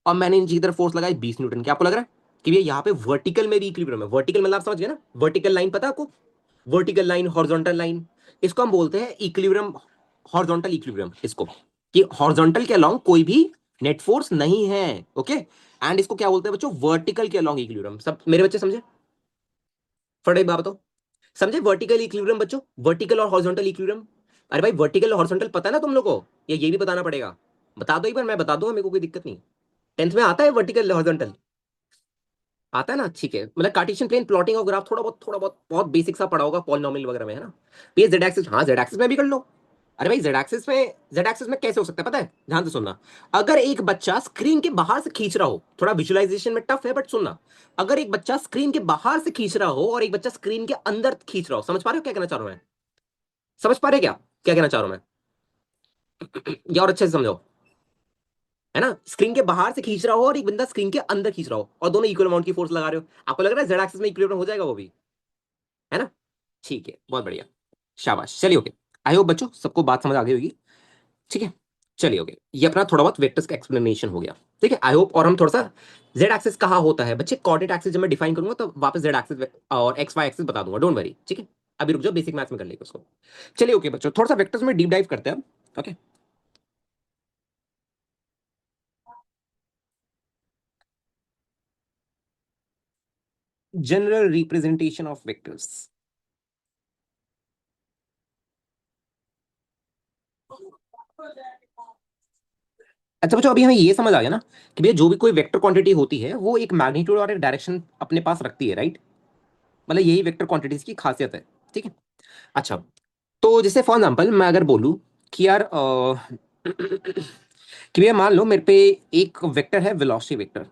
और मैंने नीचे की तरफ फोर्स लगाई 20 न्यूटन की। आपको लग रहा है कि भैया यहाँ पे वर्टिकल में भी इक्विलिब्रियम है? वर्टिकल मतलब आप समझ गए ना, वर्टिकल लाइन पता है आपको, वर्टिकल लाइन, हॉरिजॉन्टल लाइन, इसको हम बोलते हैं इक्विलिब्रियम, हॉरिजॉन्टल इक्विलिब्रियम इसको, कि हॉरिजॉन्टल के अलोंग कोई भी नेट फोर्स नहीं है, ओके। एंड इसको क्या बोलते हैं बच्चों, वर्टिकल के अलोंग इक्विलिब्रियम। सब मेरे बच्चे समझे, फटे बात बताओ, समझे वर्टिकल इक्विलिब्रियम बच्चों, वर्टिकल और हॉरिजॉन्टल इक्विलिब्रियम। अरे भाई वर्टिकल और हॉरिजॉन्टल पता है ना तुम लोग को, या ये भी बताना पड़ेगा? बता दो एक बार, मैं बता दूंगा, मेरे को कोई दिक्कत नहीं। 10th में आता है वर्टिकल हॉरिजॉन्टल, आता है ना, ठीक है। मतलब कार्टेशियन प्लेन प्लॉटिंग और ग्राफ थोड़ा बहुत बहुत बेसिक सा पढ़ा होगा पॉलिनॉमियल वगैरह में, है ना। ये जेड एक्सिस, हाँ जेड एक्सिस में भी कर लो। अरे भाई जेड एक्सिस में कैसे हो सकता है पता है, ध्यान से सुनना। अगर एक बच्चा स्क्रीन के बाहर से खींच रहा हो, थोड़ा विजुअलाइजेशन में टफ है बट सुनना, अगर एक बच्चा स्क्रीन के बाहर से खींच रहा हो और एक बच्चा स्क्रीन के अंदर खींच रहा हो, समझ पा रहे हो क्या कहना चाह रहा हूं मैं? समझ पा रहे क्या क्या कहना चाह रहा हूं मैं? या और अच्छे से समझो, है ना, स्क्रीन के बाहर से खींच रहा हो और एक बंदा स्क्रीन के अंदर खींच रहा हो, और दोनों इक्वल अमाउंट की फोर्स लगा रहे हो, आपको लग रहा है जेड एक्सिस में इक्विलिब्रियम हो जाएगा वो भी, है ना। ठीक है, बहुत बढ़िया, शाबाश। चलिए ओके, आई होप बच्चों सबको बात समझ आ गई होगी, ठीक है। चलिए ओके, ये अपना थोड़ा बहुत वेक्टर्स का एक्सप्लेनेशन हो गया, ठीक है, आई होप। और हम थोड़ा सा जेड एक्सिस कहाँ होता है बच्चे, कोऑर्डिनेट एक्सिस जब मैं डिफाइन करूंगा तो वापस जेड एक्सिस और एक्स वाई एक्सिस बता दूंगा, डोंट वरी, ठीक है। अभी रुक जाओ, बेसिक मैथ्स में कर लेंगे उसको। चलिए ओके बच्चों, थोड़ा सा वेक्टर्स में डीप डाइव करते हैं अब, okay. General representation of vectors. अच्छा बच्चों, अभी हमें ये समझ आ गया ना कि भैया जो भी कोई वेक्टर क्वांटिटी होती है वो एक मैग्नीट्यूड और एक डायरेक्शन अपने पास रखती है, राइट। मतलब यही वेक्टर क्वांटिटीज की खासियत है, ठीक है। अच्छा, तो जैसे फॉर एग्जांपल मैं अगर बोलूं कि यार कि भैया मान लो मेरे पे एक वेक्टर है वेलोसिटी वेक्टर।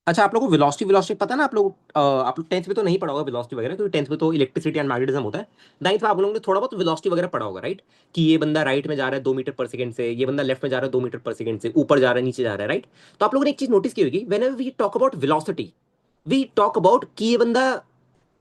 अच्छा आप लोगों को वेलोसिटी वेलोसिटी पता है ना, आप लोग 10th में तो नहीं पढ़ा होगा वेलोसिटी वगैरह, क्योंकि 10th में तो इलेक्ट्रिसिटी एंड मैग्नेटिज्म होता है। 9th में आप लोगों ने थोड़ा बहुत वेलोसिटी वगैरह पढ़ा होगा, राइट। कि ये बंदा राइट में जा रहा है 2 मीटर पर सेकंड से, ये बंदा लेफ्ट में जा रहा है 2 मीटर पर सेकंड से, ऊपर जा रहा है नीचे जा रहा है, राइट। तो आप लोगों ने एक चीज नोटिस की होगी, when we talk about velocity, we talk about कि ये बंदा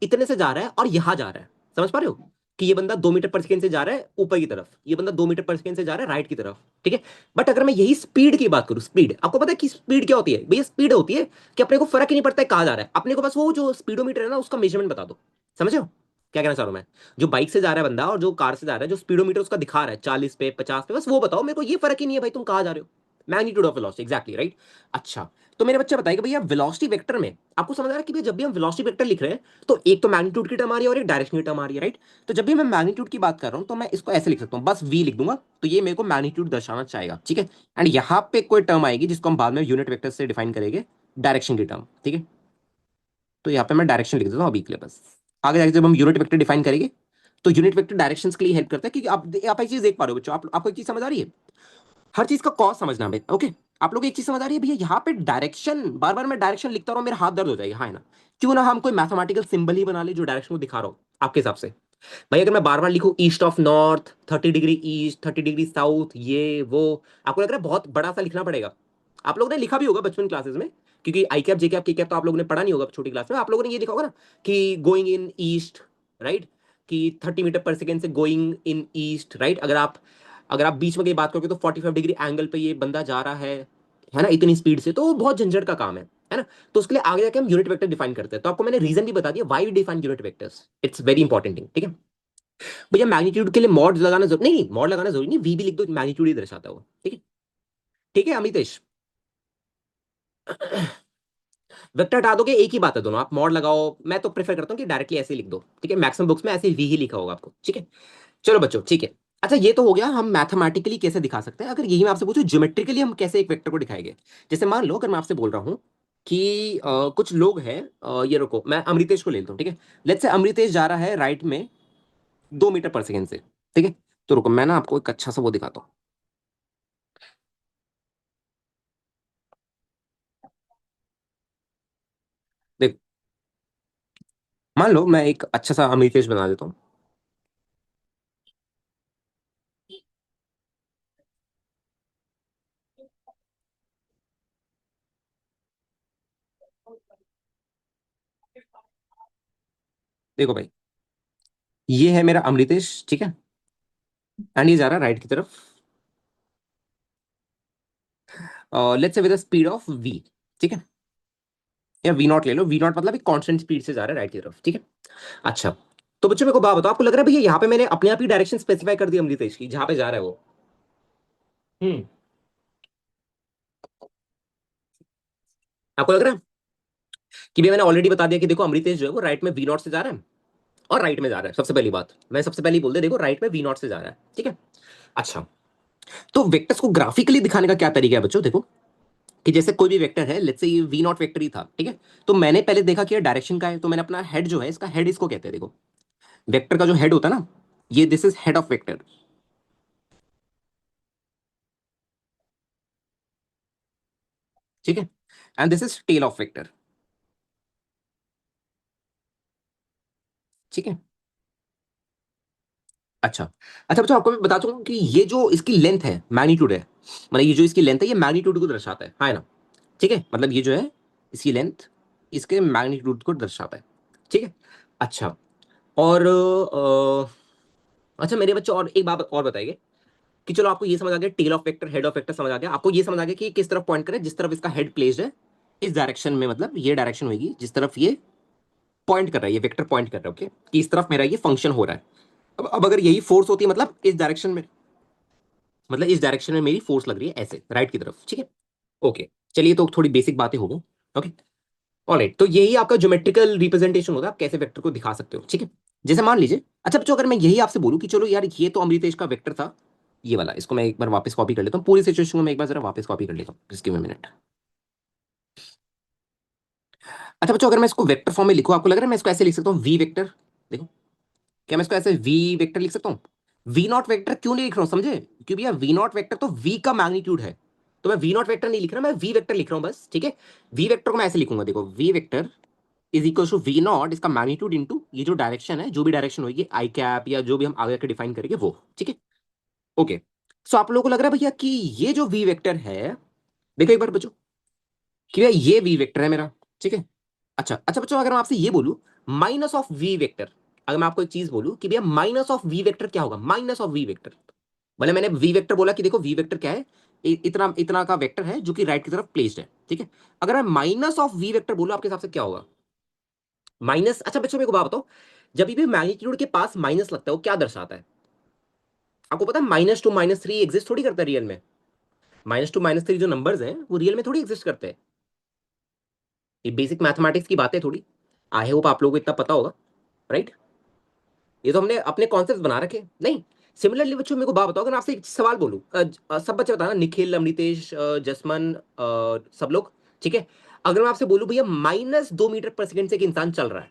इतने से जा रहा है और यहां जा रहा है, समझ पा रहे हो, कि ये बंदा 2 मीटर पर सेकेंड से जा रहा है ऊपर की तरफ, ये बंदा 2 मीटर पर सेकेंड से जा रहा है राइट की तरफ, ठीक है। बट अगर मैं यही स्पीड की बात करूं, स्पीड, आपको पता है कि स्पीड क्या होती है भैया? स्पीड होती है कि अपने को फर्क ही नहीं पड़ता है कहाँ जा रहा है, अपने को बस वो जो स्पीडोमीटर है ना उसका मेजरमेंट बता दो। समझ रहे हो क्या कहना चाह रहा हूं मैं? जो बाइक से जा रहा है बंदा और जो कार से जा रहा है, जो स्पीडोमीटर उसका दिखा रहा है 40 पे 50 पे, बस वो बताओ मेरे को, ये फर्क ही नहीं है भाई तुम कहाँ जा रहे हो। Magnitude of velocity, exactly right. अच्छा, तो मेरे बच्चे बताइए कि भैया वेलोसिटी वेक्टर में आपको समझ आ रहा है कि भैया जब भी हम वेलोसिटी वेक्टर लिख रहे हैं तो एक तो मैग्नीट्यूड की टर्म आ रही है और एक डायरेक्शन की टर्म आ रही है, राइट। तो जब भी मैं मैग्नीट्यूड की बात कर रहा हूं तो मैं इसको ऐसे लिख सकता हूं, बस वी लिख दूंगा, तो ये मेरे को मैग्नीट्यूड दर्शाना चाहेगा, ठीक है। एंड यहाँ पे कोई टर्म आएगी जिसको हम बाद में यूनिट वेक्टर से डिफाइन करेंगे, डायरेक्शन की टर्म, ठीक है। तो यहाँ पे मैं डायरेक्शन लिख देता हूँ अभी के लिए बस। आगे जाके जब हम यूनिट वेक्टर डिफाइन करेंगे तो यूनिट वेक्टर डायरेक्शंस के लिए हेल्प करता है, क्योंकि आप एक चीज देख पा रहे हो बच्चों, आपको एक चीज समझ आ रही है, हर चीज का कॉज समझना है, ओके। आप लोग एक चीज समझ आ रही है भैया, यहाँ पे डायरेक्शन, बार बार मैं डायरेक्शन लिखता रहूं मेरा हाथ दर्द हो जाएगा, हाँ है ना। क्यों ना हम कोई मैथमेटिकल सिंबल ही बना ले जो डायरेक्शन को दिखा रहा हो आपके हिसाब से। भाई अगर मैं बार बार लिखूं east of north, 30 degree east, 30 degree south, ये वो, आपको लग रहा है बहुत बड़ा सा लिखना पड़ेगा। आप लोगों ने लिखा भी होगा बचपन क्लासेस में, क्योंकि आई कैप जे कैप के कैप तो आप लोगों ने पढ़ा नहीं होगा छोटी क्लास में, आप लोगों ने ये लिखा होगा ना कि गोइंग इन ईस्ट, राइट, कि 30 मीटर पर सेकेंड से गोइंग इन ईस्ट, राइट। अगर आप बीच में कहीं बात करोगे तो 45 डिग्री एंगल पे ये बंदा जा रहा है ना, इतनी स्पीड से, तो वो बहुत झंझट का काम है ना। तो उसके लिए आगे जाके हम यूनिट वेक्टर डिफाइन करते हैं, तो आपको मैंने रीजन भी बता दिया why we define unit vectors, it's very important thing, ठीक है। भैया मैग्नीट्यूड के लिए मॉड लगाना जरूरी नहीं, मॉड लगाना जरूरी नहीं, वी भी लिख दो, मैग्नीट्यूड ही दर्शाता है वो, ठीक है। ठीक है अमितेश, वेक्टर हटा दोगे एक ही बात है दोनों, आप मॉड लगाओ, मैं तो प्रेफर करता हूँ कि डायरेक्टली ऐसे ही लिख दो, ठीक है। मैक्सिमम बुक्स में ऐसे वी ही लिखा होगा आपको, ठीक है। चलो बच्चों ठीक है। अच्छा ये तो हो गया हम मैथमेटिकली कैसे दिखा सकते हैं, अगर यही मैं आपसे पूछूं ज्योमेट्रिकली हम कैसे एक वेक्टर को दिखाएंगे। जैसे मान लो अगर मैं आपसे बोल रहा हूँ कि कुछ लोग हैं, ये रुको मैं अमृतेश को ले लेता हूँ, ठीक है। लेट्स से अमृतेश जा रहा है राइट में 2 मीटर पर सेकेंड से, ठीक है। तो रुको मैं ना आपको एक अच्छा सा वो दिखाता हूँ। देखो, मान लो मैं एक अच्छा सा अमृतेश बना देता हूँ। देखो भाई, ये है मेरा अमृतेश, ठीक है। एंड ये जा रहा है राइट की तरफ, let's say with speed of we, ठीक है। या वी नॉट ले लो, वी नॉट मतलब एक कांस्टेंट स्पीड से जा रहा है राइट की तरफ, ठीक है। अच्छा, तो बच्चों मेरे को बात बताओ, आपको लग रहा है भैया यहाँ पे मैंने अपने आप ही डायरेक्शन स्पेसिफाई कर दी अमृतेश की जहां पे जा रहा है वो? हम्म, आपको लग रहा है कि भैया मैंने ऑलरेडी बता दिया कि देखो अमृतेश जो है वो राइट में वी नॉट से जा रहा है और राइट में जा रहा है, सबसे पहली बात मैं सबसे पहले ही बोल दे, देखो राइट में वी नॉट से जा रहा है, ठीक है। अच्छा, तो वेक्टर्स को ग्राफिकली दिखाने का क्या तरीका है बच्चों? देखो कि जैसे कोई भी वेक्टर है, लेट्स से ये वी नॉट वेक्टर ही था, ठीक है। तो मैंने पहले देखा कि ये डायरेक्शन का है, तो मैंने अपना हेड जो है, इसका हेड इसको कहते हैं, देखो वेक्टर का जो हेड होता है ना, ये this is head of vector, ठीक है। And this is tail of vector, ठीक है। अच्छा, अच्छा बच्चों आपको मैं बता दूं कि ये जो इसकी लेंथ है मैग्नीट्यूड है, मतलब ये जो इसकी लेंथ है ये मैग्नीट्यूड को दर्शाता है, हाँ है ना, ठीक है। मतलब ये जो है इसकी लेंथ इसके मैग्नीट्यूड को दर्शाता है, ठीक है। अच्छा, और अच्छा मेरे बच्चे और एक बात और बताइए कि चलो आपको ये समझ आ गया tail of vector head of vector समझ आ गया, आपको ये समझ आ गया कि किस तरफ पॉइंट करे, जिस तरफ इसका हेड प्लेस्ड है इस डायरेक्शन में, मतलब ये डायरेक्शन होगी जिस तरफ ये पॉइंट कर रहा है, ये वेक्टर पॉइंट कर रहा है, ओके, कि इस तरफ मेरा ये फंक्शन हो रहा है। अब अगर यही फोर्स होती है, मतलब इस डायरेक्शन में, मतलब इस डायरेक्शन में मेरी फोर्स लग रही है ऐसे राइट की तरफ, ठीक है। ओके, चलिए तो थोड़ी बेसिक बातें हो गई, ओके। ऑलराइट, तो यही आपका ज्योमेट्रिकल रिप्रेजेंटेशन होता है, आप कैसे वेक्टर को दिखा सकते हो, ठीक है। जैसे मान लीजिए, अच्छा बच्चों अगर मैं यही आपसे बोलूं कि चलो यार ये तो अमृतेश का वेक्टर था, ये वाला, इसको मैं एक बार वापस कॉपी कर लेता हूँ, पूरी सिचुएशन को मैं एक बार जरा वापस कॉपी कर लेता हूँ, जिसकी मैं मिनट। अच्छा बच्चों अगर मैं इसको वेक्टर फॉर्म में लिखूं, आपको लग रहा है मैं इसको ऐसे लिख सकता हूँ वी वेक्टर? देखो, क्या मैं इसको ऐसे वी वेक्टर लिख सकता हूँ? वी नॉट वेक्टर क्यों नहीं लिख रहा हूँ समझे? क्योंकि भैया वी नॉट वेक्टर तो वी का मैग्नीट्यूड है, तो मैं वी नॉट वेक्टर नहीं लिख रहा, मैं वी वेक्टर लिख रहा हूँ बस, ठीक है। वी वेक्टर को मैं ऐसे लिखूंगा, देखो V vector is equal to V naught, इसका मैग्नीट्यूड इंटू ये जो डायरेक्शन है, जो भी डायरेक्शन होगी आई कैप या जो भी हम आगे के डिफाइन करेंगे वो, ठीक है। ओके, सो आप लोगों को लग रहा है भैया कि ये जो वी वेक्टर है, देखो एक बार बच्चों कि भैया ये वी वेक्टर है मेरा, ठीक है। अच्छा अच्छा बच्चों अगर मैं आपसे ये बोलूं माइनस ऑफ वी वेक्टर, अगर मैं आपको एक चीज बोलूं कि भैया माइनस ऑफ वी वेक्टर क्या होगा, माइनस ऑफ वी वेक्टर, भले मैंने वी वेक्टर बोला कि देखो वी वेक्टर क्या है, इतना इतना का वेक्टर है जो कि राइट की तरफ प्लेस्ड है, ठीक है। अगर मैं माइनस ऑफ वी वेक्टर बोलूं आपके हिसाब से क्या होगा? माइनस, अच्छा बच्चों मेरे को बात बताओ, जब भी मैग्नीट्यूड के पास माइनस लगता है वो क्या दर्शाता है? आपको पता है minus two minus three exist थोड़ी करता है रियल में। माइनस टू माइनस थ्री जो नंबर्स हैं वो रियल में थोड़ी एग्जिस्ट करते हैं। ये बेसिक मैथमेटिक्स की बातें थोड़ी, आई होप आप लोगों को इतना पता होगा, राइट। ये तो हमने अपने कॉन्सेप्ट बना रखे नहीं। सिमिलरली बच्चों मेरे को बात बताओ, अगर मैं आपसे एक सवाल बोलूं, सब बच्चे बताना, निखिल, अमृतेश, जसमन, सब लोग, ठीक है। अगर मैं आपसे बोलूं भैया -2 मीटर पर सेकंड से एक इंसान चल रहा है,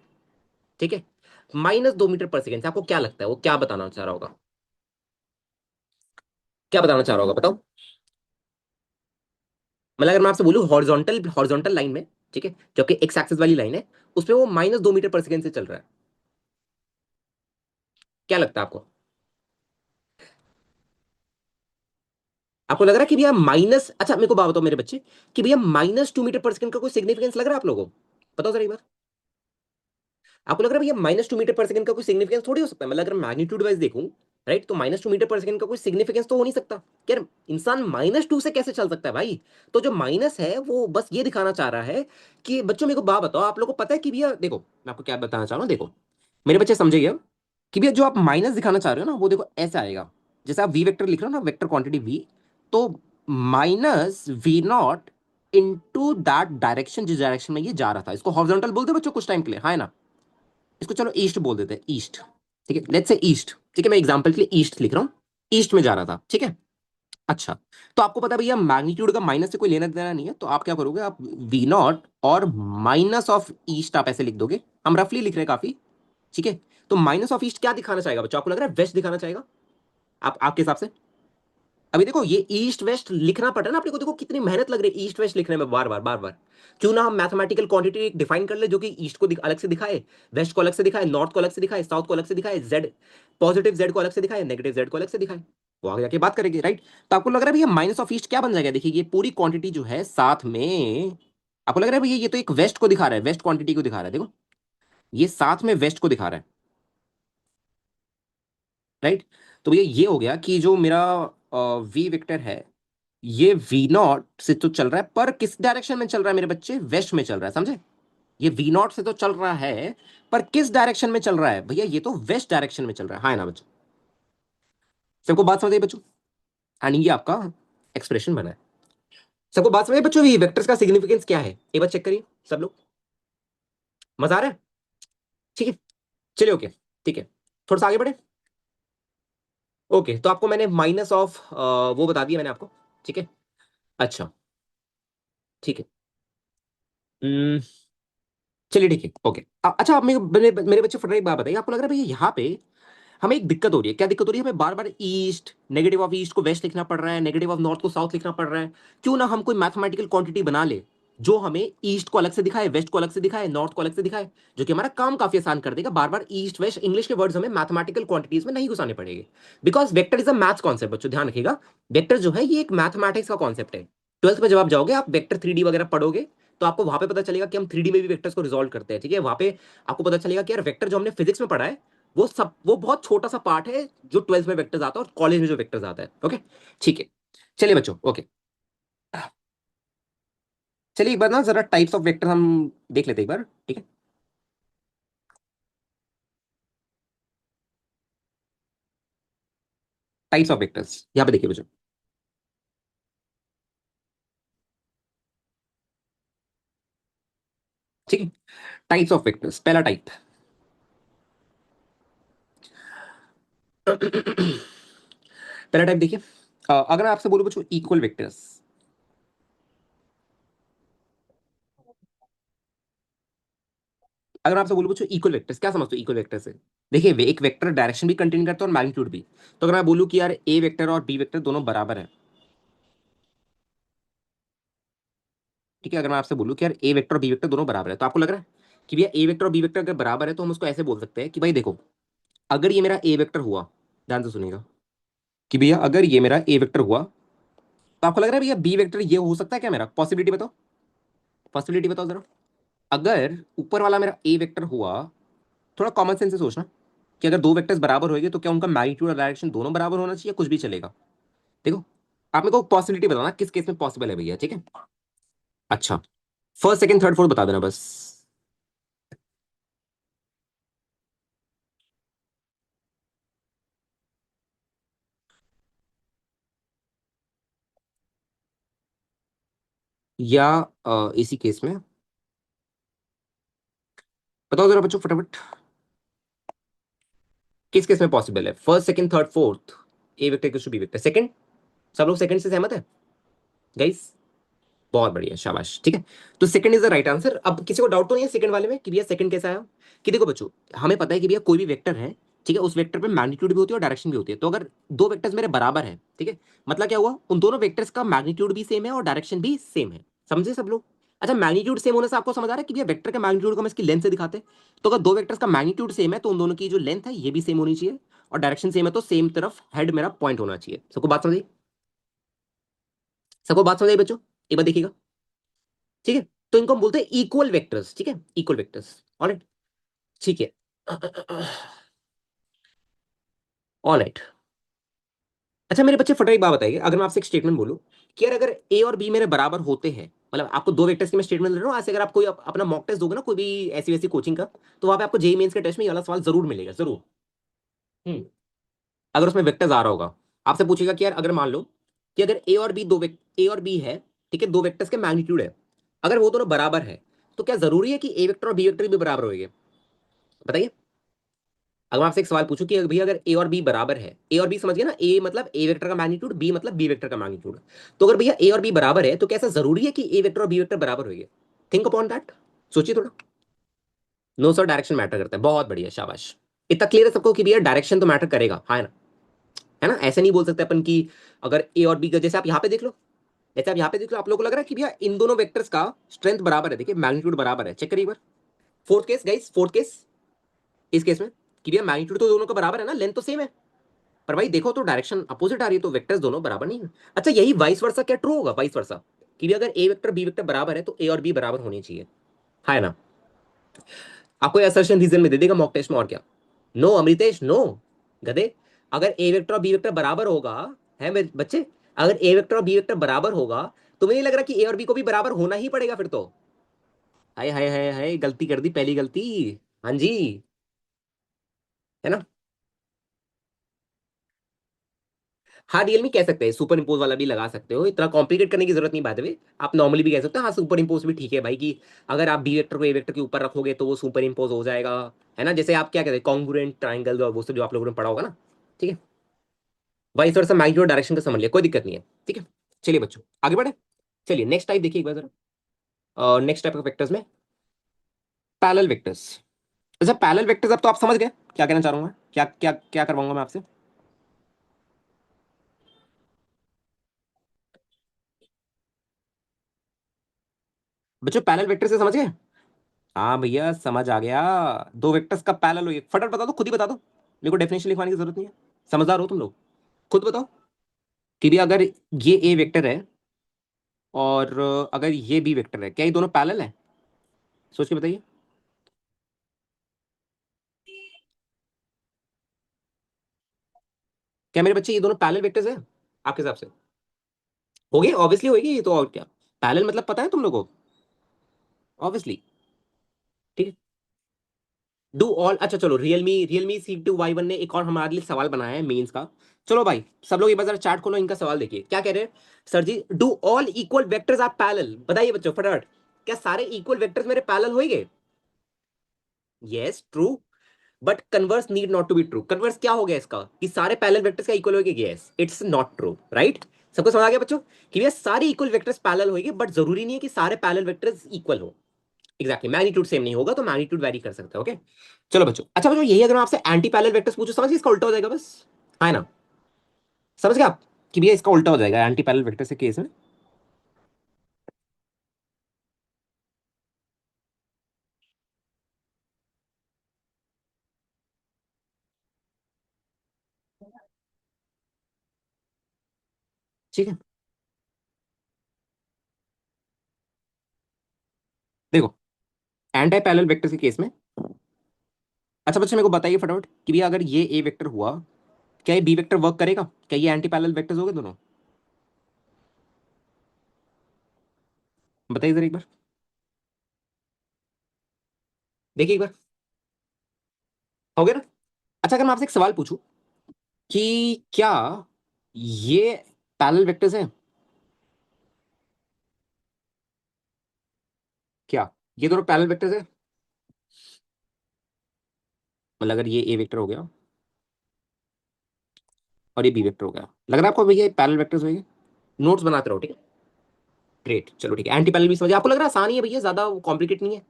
ठीक है, -2 मीटर पर सेकंड से, आपको क्या लगता है वो क्या बताना चाह रहा होगा? क्या बताना चाह रहा होगा बताओ? मतलब अगर मैं आपसे बोलूं हॉरिजॉन्टल हॉरिजॉन्टल लाइन में, ठीक है, जो कि एक्स एक्सिस वाली लाइन है, उसपे वो -2 मीटर पर सेकंड से चल रहा है, क्या लगता है आपको? आपको लग रहा है कि भैया माइनस, अच्छा मेरे को बात बताओ मेरे बच्चे, कि भैया -2 मीटर पर सेकंड का कोई सिग्निफिकेंस लग रहा है आप लोगों को? बताओ जरा एक बार। आपको लग रहा है भैया -2 मीटर पर सेकंड का कोई सिग्निफिकेंस थोड़ी हो सकता है? मतलब अगर मैग्नीट्यूड वाइज देखूं, राइट, तो -2 मीटर पर सेकंड का कोई सिग्निफिकेंस तो हो नहीं सकता। यार इंसान -2 से कैसे चल सकता है भाई? तो जो माइनस है वो बस ये दिखाना चाह रहा है कि बच्चों मेरे को बात बताओ, आप लोगों को पता है कि भैया देखो मैं आपको क्या बताना चाह रहा हूँ, देखो मेरे बच्चे समझिए कि भैया जो आप माइनस दिखाना चाह रहे हो ना वो देखो ऐसा आएगा, जैसे आप वी वेक्टर लिख रहे हो ना, वेक्टर क्वांटिटी वी, तो -V0 इनटू दैट डायरेक्शन, जिस डायरेक्शन में ये जा रहा था, इसको हॉरिजॉन्टल बोलते हैं बच्चों कुछ टाइम के लिए, हाँ है ना। इसको चलो ईस्ट बोल देते हैं, ईस्ट, ठीक है, लेट्स से ईस्ट, ठीक है, मैं एग्जांपल के लिए ईस्ट लिख रहा हूँ, ईस्ट में जा रहा था, ठीक है। अच्छा, तो आपको पता है भैया मैग्नीट्यूड का माइनस से कोई लेना देना नहीं है, तो आप क्या करोगे, आप V0 और माइनस ऑफ ईस्ट आप ऐसे लिख दोगे, हम रफली लिख रहे हैं काफी, ठीक है। तो माइनस ऑफ ईस्ट क्या दिखाना चाहेगा बच्चों, आपको लग रहा है वेस्ट दिखाना चाहेगा? आप आपके हिसाब से अभी देखो ये ईस्ट वेस्ट लिखना पड़ रहा है ना अपने को, देखो कितनी मेहनत लग रही है ईस्ट वेस्ट लिखने में, बार बार बार बार। क्यों ना हम मैथमेटिकल क्वांटिटी डिफाइन कर ले जो कि ईस्ट को अलग से दिखाए, वेस्ट को अलग से दिखाए, नॉर्थ को अलग से दिखाए, साउथ को अलग से दिखाए, जेड पॉजिटिव जेड को अलग से दिखाए, नेगेटिव जेड को अलग से दिखाए, वो आगे जाके बात करेंगे, राइट। तो आपको लग रहा है भैया माइनस ऑफ ईस्ट क्या बन जाएगा, देखिए ये पूरी क्वांटिटी जो है साथ में, आपको लग रहा है भैया ये तो एक वेस्ट को दिखा रहा है, वेस्ट क्वांटिटी को दिखा रहा है, देखो ये साथ में वेस्ट को दिखा रहा है, राइट। तो भैया ये हो गया कि जो मेरा वी वेक्टर है, ये V0 से तो चल रहा है, पर किस डायरेक्शन में चल रहा है मेरे बच्चे, वेस्ट में चल रहा है, समझे। ये V0 से तो चल रहा है, पर किस डायरेक्शन में चल रहा है भैया, ये तो वेस्ट डायरेक्शन में चल रहा है, हाँ ना बच्चों, सबको बात समझ आई बच्चों? एंड ये आपका एक्सप्रेशन बना है, सबको बात समझ आई बच्चों? ये वेक्टर्स का सिग्निफिकेंस क्या है एक बार चेक करिए सब लोग, मजा आ रहा है? ठीक है, चलिए ओके, ठीक है, थोड़ा सा आगे बढ़े। ओके, तो आपको मैंने माइनस ऑफ वो बता दिया मैंने आपको, ठीक है। अच्छा, ठीक है, चलिए ठीक है, ओके। अच्छा आप मेरे बच्चे फट रहे, एक बात बताइए, आपको लग रहा है भैया यहाँ पे हमें एक दिक्कत हो रही है, क्या दिक्कत हो रही है, हमें बार बार ईस्ट, नेगेटिव ऑफ ईस्ट को वेस्ट लिखना पड़ रहा है, नेगेटिव ऑफ नॉर्थ को साउथ लिखना पड़ रहा है। क्यों ना हम कोई मैथमेटिकल क्वांटिटी बना ले जो हमें ईस्ट को अलग से दिखाए, वेस्ट को अलग से दिखाए, नॉर्थ को अलग से दिखाए, जो कि हमारा काम काफी आसान कर देगा, बार बार ईस्ट वेस्ट इंग्लिश के वर्ड्स हमें मैथमेटिकल क्वांटिटीज में नहीं घुसाने पड़ेंगे। Because vector is a maths concept बच्चों, ध्यान रखिएगा, वेक्टर जो है ये एक मैथमेटिक्स का कॉन्सेप्ट है। ट्वेल्थ में जब आप जाओगे आप वेक्टर 3D वगैरह पढ़ोगे, तो आपको वहां पे पता चलेगा कि हम 3D में भी वेक्टर्स को रिजॉल्व करते हैं, ठीक है। वहां पे आपको पता चलेगा कि यार वेक्टर जो हमने फिजिक्स में पढ़ा है वो बहुत छोटा सा पार्ट है जो ट्वेल्थ में वेक्टर्स आता है और कॉलेज में जो वेक्टर्स आता है, ओके, ठीक है। चलिए बच्चों, ओके, चलिए एक बार ना जरा टाइप्स ऑफ वेक्टर हम देख लेते हैं एक बार, ठीक है। टाइप्स ऑफ वेक्टर्स यहाँ पे देखिए बच्चों, ठीक है। टाइप्स ऑफ वेक्टर्स, पहला टाइप पहला टाइप देखिए, अगर मैं आपसे बोलूं बच्चों इक्वल वेक्टर्स, अगर मैं आपसे बोलूं बच्चों इक्वल वेक्टर्स, क्या समझते हो इक्वल वेक्टर से? देखिए एक वेक्टर डायरेक्शन भी कंटेन करता है और मैग्नीट्यूड भी। तो अगर मैं बोलूं कि यार ए वेक्टर और बी वेक्टर दोनों बराबर है, ठीक है, अगर मैं आपसे बोलूं कि यार ए वेक्टर और बी वेक्टर दोनों बराबर है, तो आपको लग रहा है कि भैया ए वेक्टर और बी वेक्टर अगर बराबर है तो हम उसको ऐसे बोल सकते हैं कि भाई देखो, अगर ये मेरा ए वेक्टर हुआ, ध्यान से सुनिएगा, कि भैया अगर ये मेरा ए वेक्टर हुआ, तो आपको लग रहा है भैया बी वेक्टर ये हो सकता है क्या, मेरा पॉसिबिलिटी बताओ, पॉसिबिलिटी बताओ जरा। अगर ऊपर वाला मेरा ए वेक्टर हुआ, थोड़ा कॉमन सेंस से सोचना, कि अगर दो वेक्टर्स बराबर होंगे तो क्या उनका मैग्नीट्यूड और डायरेक्शन दोनों बराबर होना चाहिए, कुछ भी चलेगा। देखो, आप मेरे को पॉसिबिलिटी बताना किस केस में पॉसिबल है भैया, ठीक है। अच्छा, फर्स्ट सेकंड थर्ड फोर्थ बता देना बस। या इसी केस में बताओ जरा बच्चों फटाफट, किस केस में पॉसिबल है first second third fourth, A vector equals to B vector, second. सब लोग सेकंड से सहमत है गाइस? बहुत बढ़िया, शाबाश, ठीक है। तो second is the right answer. अब किसी को डाउट तो नहीं है सेकंड वाले में कि भैया सेकंड कैसा आया? कि देखो बच्चों, हमें पता है कि भैया कोई भी वेक्टर है, ठीक है, उस वेक्टर पे मैग्नीट्यूड भी होती है और डायरेक्शन भी होती है। तो अगर दो वेक्टर्स मेरे बराबर है, ठीक है, मतलब क्या हुआ, उन दोनों वेक्टर्स का मैग्नीट्यूड भी सेम है और डायरेक्शन भी सेम है। समझे सब लोग? अच्छा, मैग्नीट्यूड सेम होने से आपको समझ आ रहा है कि भैया वेक्टर का मैग्नीट्यूड को हम इसकी लेंथ से दिखाते हैं। तो अगर दो वेक्टर्स का मैग्नीट्यूड सेम है तो उन दोनों की जो लेंथ है ये भी सेम होनी चाहिए, और डायरेक्शन सेम है तो सेम तरफ हेड मेरा पॉइंट होना चाहिए। सबको बात समझ आई? सबको बात समझ आई बच्चों? एक बार देखिएगा, ठीक है। तो इनको हम बोलते हैं इक्वल वेक्टर्स, ठीक है, इक्वल वेक्टर्स। ऑलराइट, ठीक है। ऑलराइट। अच्छा मेरे बच्चे फटाफट एक बात बताइए, अगर मैं आपसे एक स्टेटमेंट बोलूं कि यार अगर ए और बी मेरे बराबर होते हैं, मतलब आपको दो वेक्टर्स की मैं स्टेटमेंट दे रहा हूं, ऐसे अगर आप कोई अपना मॉक टेस्ट दोगे ना कोई भी ऐसी वैसी कोचिंग का, तो वहां पे आपको जेई मेंस के टेस्ट में ये वाला सवाल जरूर मिलेगा, जरूर। हम्म। अगर उसमें वेक्टर्स आ रहा होगा, आपसे पूछेगा कि यार अगर मान लो कि अगर ए और बी है, ठीक है, दो वेक्टर्स के मैग्नीट्यूड है, अगर वो दोनों बराबर है, तो क्या जरूरी है कि ए वेक्टर और बी वेक्टर भी बराबर होंगे? बताइए। अगर मैं आपसे एक सवाल पूछूं कि भैया अगर ए और बी बराबर है, ए और बी समझ गए ना, ए मतलब ए वेक्टर का मैग्नीट्यूड, बी मतलब बी वेक्टर का मैग्नीट्यूड, तो अगर भैया ए और बी बराबर है तो कैसा जरूरी है कि ए वेक्टर और बी वेक्टर बराबर होंगे? थिंक अपॉन दैट, सोचिए थोड़ा। नो सर, डायरेक्शन मैटर करता है, बहुत बढ़िया, शाबाश। इतना क्लियर है सबको कि भैया डायरेक्शन तो मैटर करेगा, हाँ है ना? है ना, ऐसे नहीं बोल सकते अपन कि अगर ए और बी का, जैसे आप यहाँ पे देख लो, जैसे आप यहाँ पे देख लो, आप लोगों को लग रहा है कि भैया इन दोनों वेक्टर्स का स्ट्रेंथ बराबर है, देखिए मैग्नीट्यूड बराबर है, चेक करिए एक बार। Fourth case guys, fourth case, इस केस में कि भैया मैग्नीट्यूड तो दोनों का बराबर है ना, लेंथ तो सेम है, पर भाई देखो तो डायरेक्शन अपोजिट आ रही है, तो वेक्टर्स दोनों बराबर नहीं है। अच्छा, यही वाइस वर्सा क्या ट्रू होगा? वाइस वर्सा कि भी अगर ए वेक्टर बी वेक्टर बराबर है तो ए और बी बराबर होनी चाहिए, है ना? आपको असर्शन रीजन में दे देगा मॉक टेस्ट में, और क्या? No Amritesh, no. गधे, अगर ए वेक्टर और बी वेक्टर बराबर होगा, है मेरे बच्चे, अगर ए वेक्टर और बी वेक्टर बराबर होगा, तो मुझे नहीं लग रहा कि ए और बी को भी बराबर होना ही पड़ेगा फिर तो। हाय हाय हाय हाय, गलती कर दी, पहली गलती। हाँ जी, है ना? हाँ, रियल में कह सकते हैं, सुपर इंपोज वाला भी लगा सकते हो, इतना कॉम्प्लिकेट करने की जरूरत नहीं। बात है, आप नॉर्मली भी कह सकते हो, हाँ सुपर इंपोज भी ठीक है भाई, कि अगर आप बी वेक्टर को ए वेक्टर के ऊपर रखोगे तो वो सुपर इंपोज हो जाएगा, है ना? जैसे आप क्या कहते हैं, कॉन्ग्रुएंट ट्राइंगल और वो सब जो आप लोगों ने पढ़ा होगा ना, ठीक है। भाई थोड़ा सा मैग्नीट्यूड डायरेक्शन का समझ लिया, कोई दिक्कत नहीं है, ठीक है। चलिए बच्चों आगे बढ़े। चलिए नेक्स्ट टाइप देखिए एक बार जरा, नेक्स्ट टाइप ऑफ वेक्टर्स में पैरेलल वेक्टर्स। अच्छा, पैरेलल वेक्टर्स, अब तो आप समझ गए क्या कहना चाह रहा हूँ मैं, क्या क्या क्या करवाऊंगा मैं आपसे। बच्चों पैरेलल वेक्टर से समझ गए? हाँ भैया समझ आ गया। दो वेक्टर्स का पैरेलल हो, फटाफट बता दो, खुद ही बता दो, मेरे को डेफिनेशन लिखवाने की जरूरत नहीं है। समझदार हो तुम लोग, खुद बताओ कि भी अगर ये ए वेक्टर है और अगर ये बी वेक्टर है, क्या ये दोनों पैरेलल है? सोच के बताइए। क्या मेरे बच्चे ये दोनों पैरेलल वेक्टर्स हैं आपके हिसाब से? होगी, ऑब्वियसली होगी ये तो, और क्या। पैरेलल मतलब पता है तुम लोगों को? ऑब्वियसली, ठीक है। डू ऑल, अच्छा चलो, रियलमी C2Y1 ने एक और हमारे लिए सवाल बनाया है मेंस का। चलो भाई सब लोग एक बार जरा चार्ट खोलो, इनका सवाल देखिए क्या कह रहे हैं। Sir ji, do all equal vectors are parallel, बताइए बच्चों फटाफट, क्या सारे इक्वल वेक्टर्स मेरे पैरेलल होंगे? Yes true, but converse need not to be true. Converse क्या हो गया इसका, कि सारे पैरेलल वेक्टर्स का इक्वल होंगे? Yes, it's not true, right? सबको समझ आ गया बच्चों कि भैया सारे इक्वल वेक्टर्स पैरेलल होंगे, बट जरूरी नहीं है कि सारे पैरेलल वेक्टर्स इक्वल हो। एग्जैक्टली, मैग्नीट्यूड सेम नहीं होगा तो मैग्नीट्यूड वेरी कर सकते हैं, ओके। चलो बच्चों, अच्छा बच्चों, यही अगर मैं आपसे एंटी पैरेलल वेक्टर्स पूछूं, समझिए इसका उल्टा हो जाएगा बस, है ना? समझ गए आप कि भैया इसका उल्टा हो जाएगा एंटी पैरेलल वेक्टर से केस में? ठीक है, देखो, एंटी पैरेलल वेक्टर के केस में, अच्छा बच्चे मेरे को बताइए फटाफट कि भैया अगर ये ए वेक्टर हुआ, क्या ये बी वेक्टर वर्क करेगा? क्या ये एंटी पैरेलल वेक्टर्स हो गए दोनों? बताइए जरा एक बार, देखिए एक बार, हो गया ना? अच्छा अगर मैं आपसे एक सवाल पूछूं कि क्या ये पैरेलल वेक्टर्स हैं? क्या ये दोनों पैरेलल वेक्टर्स हैं? मतलब अगर ये ए वेक्टर हो गया और ये बी वेक्टर हो गया, लग रहा है आपको भैया पैरेलल वेक्टर्स होंगे? नोट्स बनाते रहो, ठीक है? ग्रेट, चलो ठीक है। एंटी पैरेलल भी समझ आपको लग रहा है आसान ही है भैया, ज्यादा कॉम्प्लिकेट नहीं है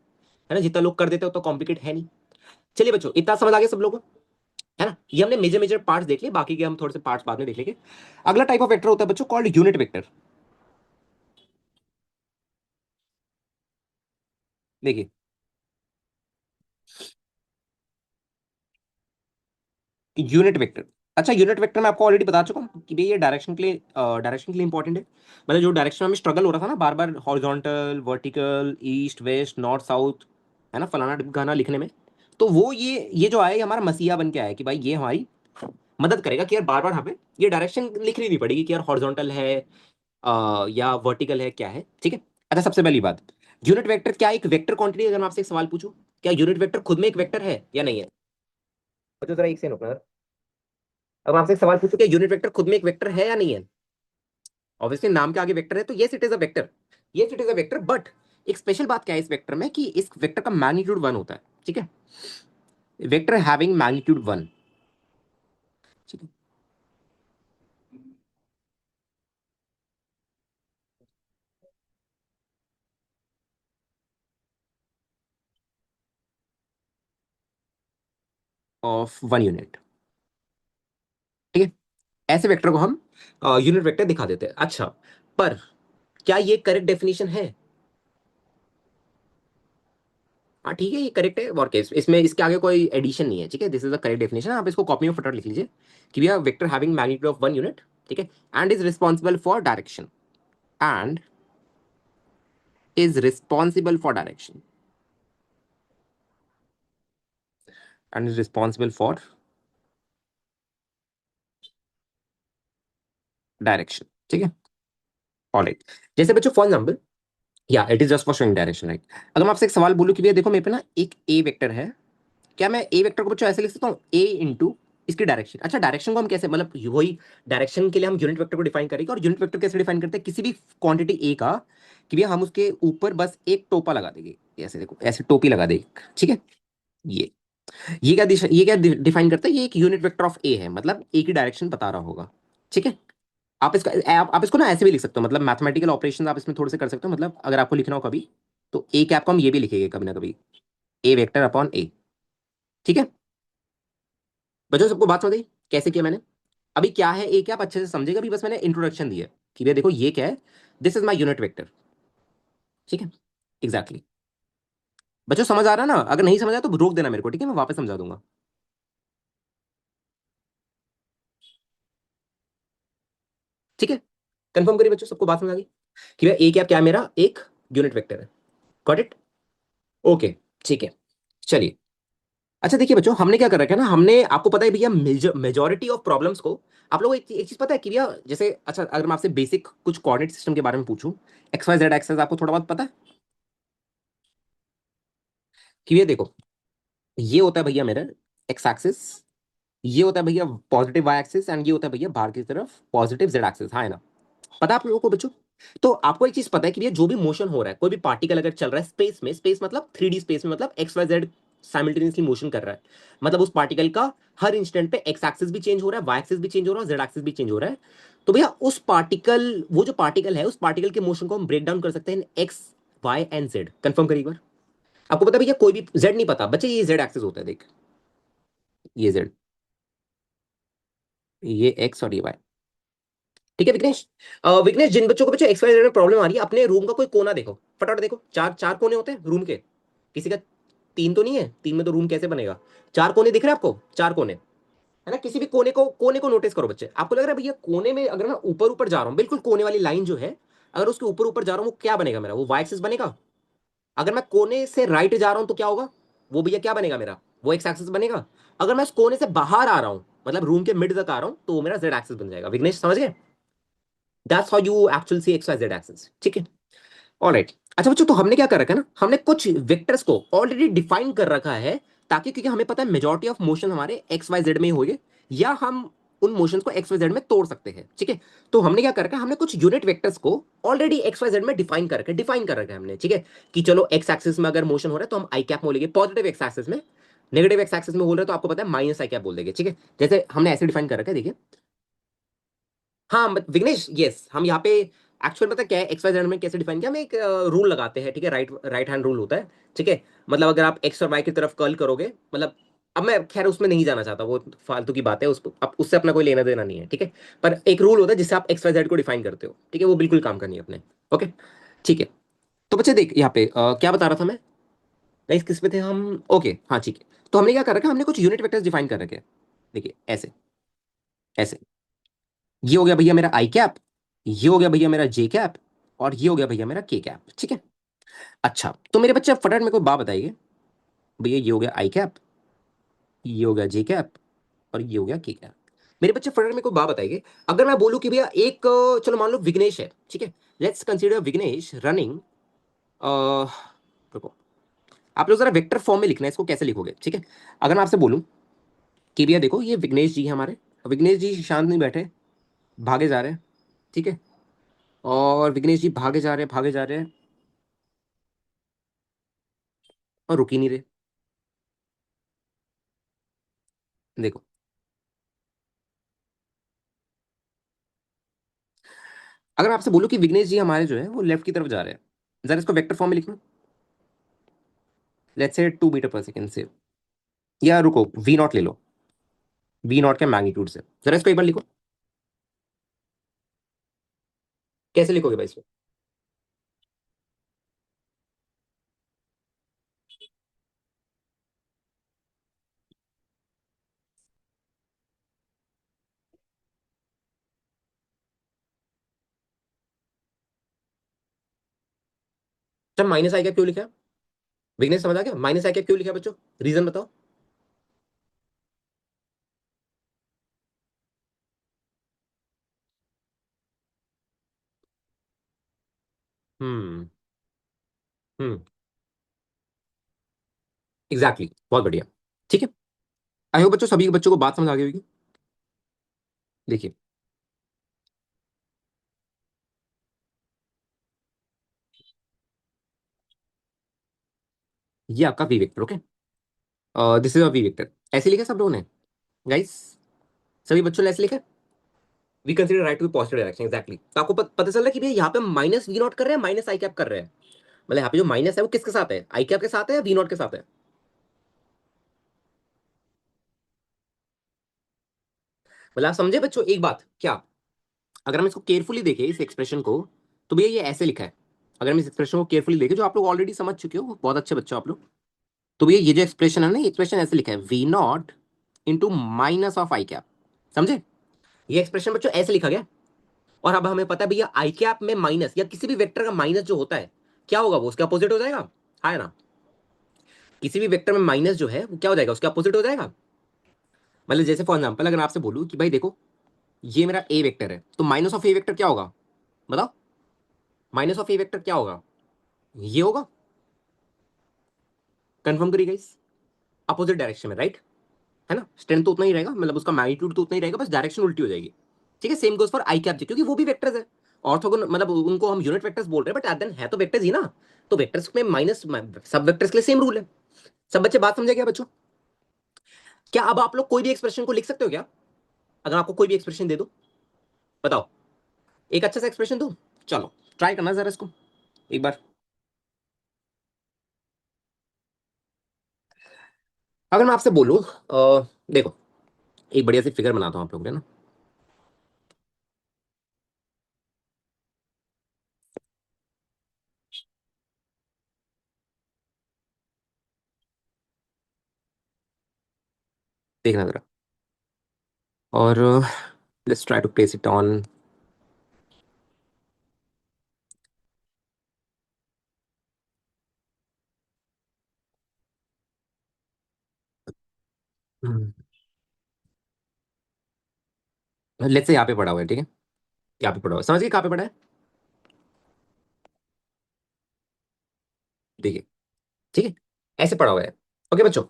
ना? जितना लोग कर देते हो तो कॉम्प्लिकेट है नहीं। चलिए बच्चों, इतना समझ आ गया सब लोगों को, है ना? ये हमने मेजर मेजर पार्ट्स देख लिए, बाकी के हम थोड़े से पार्ट्स बाद में देख लेंगे। अगला टाइप ऑफ वेक्टर होता है बच्चों कॉल्ड यूनिट वेक्टर। देखिए, यूनिट वेक्टर। अच्छा यूनिट वेक्टर मैं आपको ऑलरेडी बता चुका हूँ कि भाई ये डायरेक्शन के लिए इंपॉर्टेंट है। मतलब जो डायरेक्शन में हमें स्ट्रगल हो रहा था ना बार बार, horizontal, vertical, east west north south, है ना, फलाना गाना लिखने में, तो वो ये जो आया ये हमारा मसीहा बन के आया कि भाई ये हमारी मदद करेगा कि यार बार बार हमें ये डायरेक्शन लिखनी नहीं पड़ेगी कि यार हॉरिजॉन्टल है या वर्टिकल है क्या है, ठीक है? अच्छा सबसे पहली बात, यूनिट वेक्टर क्या एक वेक्टर क्वांटिटी? अगर मैं आपसे एक सवाल पूछूं, क्या यूनिट वेक्टर खुद में एक वेक्टर है या नहीं है? तो जरा एक सेकंड रुकना। अब आपसे एक सवाल पूछो कि यूनिट वेक्टर खुद में एक वेक्टर है या नहीं है? ऑब्वियसली नाम के आगे वेक्टर है तो yes it is a vector, yes it is a vector, but एक स्पेशल बात क्या है इस वेक्टर में कि इस वेक्टर का मैग्नीट्यूड 1 होता है, ठीक है? वेक्टर हैविंग मैग्नीट्यूड 1, ठीक है? ऑफ 1 यूनिट, ठीक है? ऐसे वेक्टर को हम यूनिट वेक्टर दिखा देते हैं। अच्छा, पर क्या ये करेक्ट डेफिनेशन है? हाँ ठीक है, ये करेक्ट है, और केस इसमें इसके आगे कोई एडिशन नहीं है, ठीक है? This is the correct definition. आप इसको कॉपी में फटाफट लिख लीजिए कि भैया vector having magnitude of 1 unit, ठीक है, and is responsible for direction, and is responsible for direction, and is responsible for direction, ठीक है? ऑलराइट। जैसे बच्चों फॉर एग्जांपल, या it is just for showing direction, right? अगर मैं आपसे एक सवाल बोलूं कि भैया देखो मेरे पे ना एक ए वेक्टर है, क्या मैं ए वेक्टर को बच्चों ऐसे लिख सकता हूँ ए इंटू इसकी डायरेक्शन? अच्छा डायरेक्शन को हम कैसे, मतलब वही डायरेक्शन के लिए हम यूनिट वेक्टर को डिफाइन करेंगे, और यूनिट वेक्टर कैसे डिफाइन करते हैं किसी भी क्वांटिटी ए का, कि भैया हम उसके ऊपर बस एक टोपा लगा देंगे, ऐसे देखो ऐसे टोपी लगा देंगे, ठीक है? ये ये क्या डिफाइन करता है? ये एक यूनिट वेक्टर ऑफ ए है, मतलब ए की डायरेक्शन बता रहा होगा, ठीक है? आप इसको ना ऐसे भी लिख सकते हो, मतलब मैथमेटिकल ऑपरेशन आप इसमें थोड़े से कर सकते हो, मतलब अगर आपको लिखना हो कभी, तो ए कैप को हम ये भी लिखेंगे कभी ना कभी, ए वेक्टर अपॉन ए, ठीक है? बच्चों सबको बात समझ आई कैसे किया मैंने? अभी क्या है ए कैप अच्छे से समझेगा, अभी बस मैंने इंट्रोडक्शन दिया कि भैया देखो ये क्या है, this is my unit vector, ठीक है? Exactly exactly. बच्चों समझ आ रहा है ना? अगर नहीं समझ आया तो रोक देना मेरे को, ठीक है? मैं वापस समझा दूंगा, ठीक है? कंफर्म करिए बच्चों, सबको बात समझ आ गई कि भैया ए कैप क्या है? मेरा एक यूनिट वेक्टर है। Got it? ओके, ठीक है, चलिए। अच्छा देखिए बच्चों, हमने क्या कर रखा है ना, हमने आपको पता है भैया मेजोरिटी ऑफ प्रॉब्लम्स को, आप लोगों को एक चीज पता है कि भैया जैसे, अच्छा अगर मैं आपसे बेसिक कुछ कोऑर्डिनेट सिस्टम के बारे में पूछूं, एक्स वाई जेड एक्सेस आपको थोड़ा बहुत पता है कि भैया देखो, ये होता है भैया मेरा एक्स एक्सिस, ये होता है भैया पॉजिटिव वाई एक्सिस, एंड ये होता है भैया बाहर की तरफ पॉजिटिव जेड एक्सिस, हाँ है ना? पता है आप लोगों को बच्चों? तो आपको एक चीज पता है कि भैया जो भी मोशन हो रहा है, कोई भी पार्टिकल अगर चल रहा है स्पेस में, स्पेस मतलब 3D स्पेस में, मतलब X Y Z simultaneously motion कर रहा है, मतलब उस पार्टिकल का हर इंस्टेंट पे एक्स एक्सिस भी चेंज हो रहा है, वाई एक्सिस भी चेंज हो रहा है, जेड एक्सिस भी चेंज हो रहा है। तो भैया उस पार्टिकल, वो जो पार्टिकल है, उस पार्टिकल के मोशन को हम ब्रेक डाउन कर सकते हैं X, Y and Z. Confirm करिए एक बार। आपको पता है भैया कोई भी जेड नहीं पता बच्चे, ये जेड एक्सिस होता है, देख ये जेड, ये एक्स और ये वाई, ठीक है विघ्नेश? विघ्नेश, जिन बच्चों को बच्चों एक्स वाई जेड में प्रॉब्लम आ रही है, अपने रूम का कोई कोना देखो फटाफट, देखो चार चार कोने होते हैं रूम के, किसी का तीन तो नहीं है, तीन में तो रूम कैसे बनेगा? चार कोने दिख रहे हैं आपको? चार कोने, है ना? किसी भी कोने को नोटिस करो बच्चे, आपको लग रहा है भैया कोने में अगर मैं ऊपर ऊपर जा रहा हूँ, बिल्कुल कोने वाली लाइन जो है, अगर उसके ऊपर ऊपर जा रहा हूँ वो क्या बनेगा मेरा? वो वाई एक्सिस बनेगा। अगर मैं कोने से राइट जा रहा हूँ तो क्या होगा? वो भैया क्या बनेगा मेरा, वो एक्स एक्सिस बनेगा। अगर मैं उस कोने से बाहर आ रहा हूँ, मतलब रूम के मिड तक आ रहा हूँ, तो वो मेरा जेड एक्सिस बन जाएगा। विघ्नेश समझ गए? That's how you actually see X Y Z axis, ठीक है। ऑलराइट। अच्छा बच्चों, तो हमने क्या कर रखा है ना, हमने कुछ वेक्टर्स को ऑलरेडी डिफाइन कर रखा है, ताकि, क्योंकि हमें पता है मेजॉरिटी ऑफ मोशन हमारे एक्स वाई जेड में ही होंगे, या हम उन मोशंस को एक्स वाई जेड में तोड़ सकते हैं, ठीक है। तो हमने क्या कर रखा है, हमने कुछ यूनिट वेक्टर्स को ऑलरेडी एक्स वाई जेड में डिफाइन कर रखा है हमने, ठीक है। कि चलो एक्स एक्सिस में अगर मोशन हो रहा है तो हम आई कैप बोलेंगे पॉजिटिव एक्स एक्सिस में, नेगेटिव एक्स एक्सिस में बोल रहे हैं तो आपको पता है माइनस आई कैप बोल देंगे, ठीक है। जैसे हमने ऐसे डिफाइन कर रखा है, देखिए। हाँ विघ्नेश, यस, हम यहाँ पे एक्चुअल पता क्या है, एक्स वाई जेड में कैसे डिफाइन किया, हम एक रूल लगाते हैं, ठीक है, राइट राइट हैंड रूल होता है, ठीक है। मतलब अगर आप एक्स और वाई की तरफ कर्ल करोगे, मतलब, अब मैं खैर उसमें नहीं जाना चाहता, वो फालतू की बात है, उसको अब उससे अपना कोई लेना देना नहीं है, ठीक है। पर एक रूल होता है जिससे आप एक्स वाई जेड को डिफाइन करते हो, ठीक है, वो बिल्कुल काम करनी है अपने। ओके, ठीक है। तो बच्चे देख यहाँ पे क्या बता रहा था मैं, गाइस किस पे थे हम, ओके हाँ ठीक है। तो हमने क्या कर रखा है, हमने कुछ यूनिट वेक्टर्स डिफाइन कर रखे हैं, देखिए ऐसे, ऐसे। ये हो गया भैया मेरा आई कैप, ये हो गया भैया मेरा जे कैप, और ये हो गया भैया मेरा के कैप, ठीक है। अच्छा तो मेरे बच्चे अब फटाफट मेरे को बात बताइए, भैया ये हो गया आई कैप, ये हो गया जे कैप, और ये हो गया के कैप। मेरे बच्चे फटाफट मेरे को बात बताइए, अगर मैं बोलूं कि भैया एक चलो मान लो विघ्नेश है, ठीक है। लेट्स कंसीडर विघ्नेश रनिंग, रुको, आप लोग जरा वेक्टर फॉर्म में लिखना है इसको, कैसे लिखोगे, ठीक है। अगर मैं आपसे बोलूं कि भैया देखो ये विघ्नेश जी है हमारे, विघ्नेश जी शांत नहीं बैठे, भागे जा रहे हैं, ठीक है। और विघ्नेश जी भागे जा रहे हैं, भागे जा रहे हैं, और रुक ही नहीं रहे। देखो, अगर मैं आपसे बोलूं कि विघ्नेश जी हमारे जो है वो लेफ्ट की तरफ जा रहे हैं, जरा इसको वेक्टर फॉर्म में लिखना, लेट्स से 2 मीटर पर सेकंड से, या रुको वी नॉट ले लो, वी नॉट के मैग्नीट्यूड से, जरा इसको एक बार लिखो, कैसे लिखोगे भाई इसको? जब माइनस आई क्या क्यों लिखा है? विघ्नेश समझ आ गया माइनस आई क्या क्यों लिखा है बच्चों? रीजन बताओ। हम्म। हम्म। एग्जैक्टली बहुत बढ़िया, ठीक है। आई होप बच्चों सभी बच्चों को बात समझ आ गई होगी। देखिए, ये आपका V vector, okay, this is a V vector, ऐसे लिखा सब लोगों ने, गाइस, सभी बच्चों ने ऐसे लिखा, we consider right to positive direction, exactly. तो आपको पता चल रहा है कि भैया यहाँ पे माइनस वी नॉट कर रहे हैं, माइनस आई कैप कर रहे हैं, मतलब यहाँ पे जो माइनस है वो किसके साथ है, आई कैप के साथ है या वी नॉट के साथ है? मतलब आप समझे बच्चों एक बात क्या, अगर हम इसको केयरफुली देखें इस एक्सप्रेशन को, तो भैया ये ऐसे लिखा है, अगर हम इस एक्सप्रेशन को केयरफुली देखें, जो आप लोग ऑलरेडी समझ चुके हो, बहुत अच्छे बच्चों आप लोग, तो भैया ये जो एक्सप्रेशन है ना, ये एक्सप्रेशन ऐसे लिखा है, V naught into minus of I cap, समझे? ये एक्सप्रेशन बच्चों ऐसे लिखा गया। और अब हमें पता है भैया आई कैप में माइनस, या किसी भी वेक्टर का माइनस जो होता है, क्या होगा, वो उसके अपोजिट हो जाएगा, है ना। किसी भी वेक्टर में माइनस जो है वो क्या हो जाएगा, उसके अपोजिट हो जाएगा। मतलब जैसे फॉर एग्जाम्पल अगर मैं आपसे बोलूं कि भाई देखो ये मेरा ए वेक्टर है, तो माइनस ऑफ ए वेक्टर क्या होगा, बताओ, माइनस ऑफ ए वेक्टर क्या होगा, ये होगा। कंफर्म करिए गाइस, अपोजिट डायरेक्शन में, राइट, है ना, स्ट्रेंथ तो उतना ही रहेगा, मतलब उसका मैग्नीट्यूड तो उतना ही रहेगा, बस डायरेक्शन उल्टी हो जाएगी, ठीक है। Same goes for I cap, क्योंकि वो भी वेक्टर्स है, ऑर्थोगोनल, मतलब उनको हम यूनिट वेक्टर्स बोल रहे हैं, बट एट देन है तो वेक्टर्स ही ना। तो वेक्टर्स में माइनस, सब वेक्टर्स के लिए सेम रूल है। सब बच्चे बात समझे क्या बच्चों? क्या अब आप लोग कोई भी एक्सप्रेशन को लिख सकते हो क्या, अगर आपको कोई भी एक्सप्रेशन दे दो, बताओ, एक अच्छा सा एक्सप्रेशन दो, चलो ट्राई करना जरा इसको एक बार। अगर मैं आपसे बोलूं देखो, एक बढ़िया सी फिगर बनाता हूं आप लोगों के ना, देखना जरा, और let's try to place it on, let's say यहाँ पे पड़ा हुआ है, ठीक है, यहाँ पे पड़ा हुआ है, समझ गए कहाँ पे पड़ा है? देखिए, ठीक है, ऐसे पड़ा हुआ है। ओके बच्चों,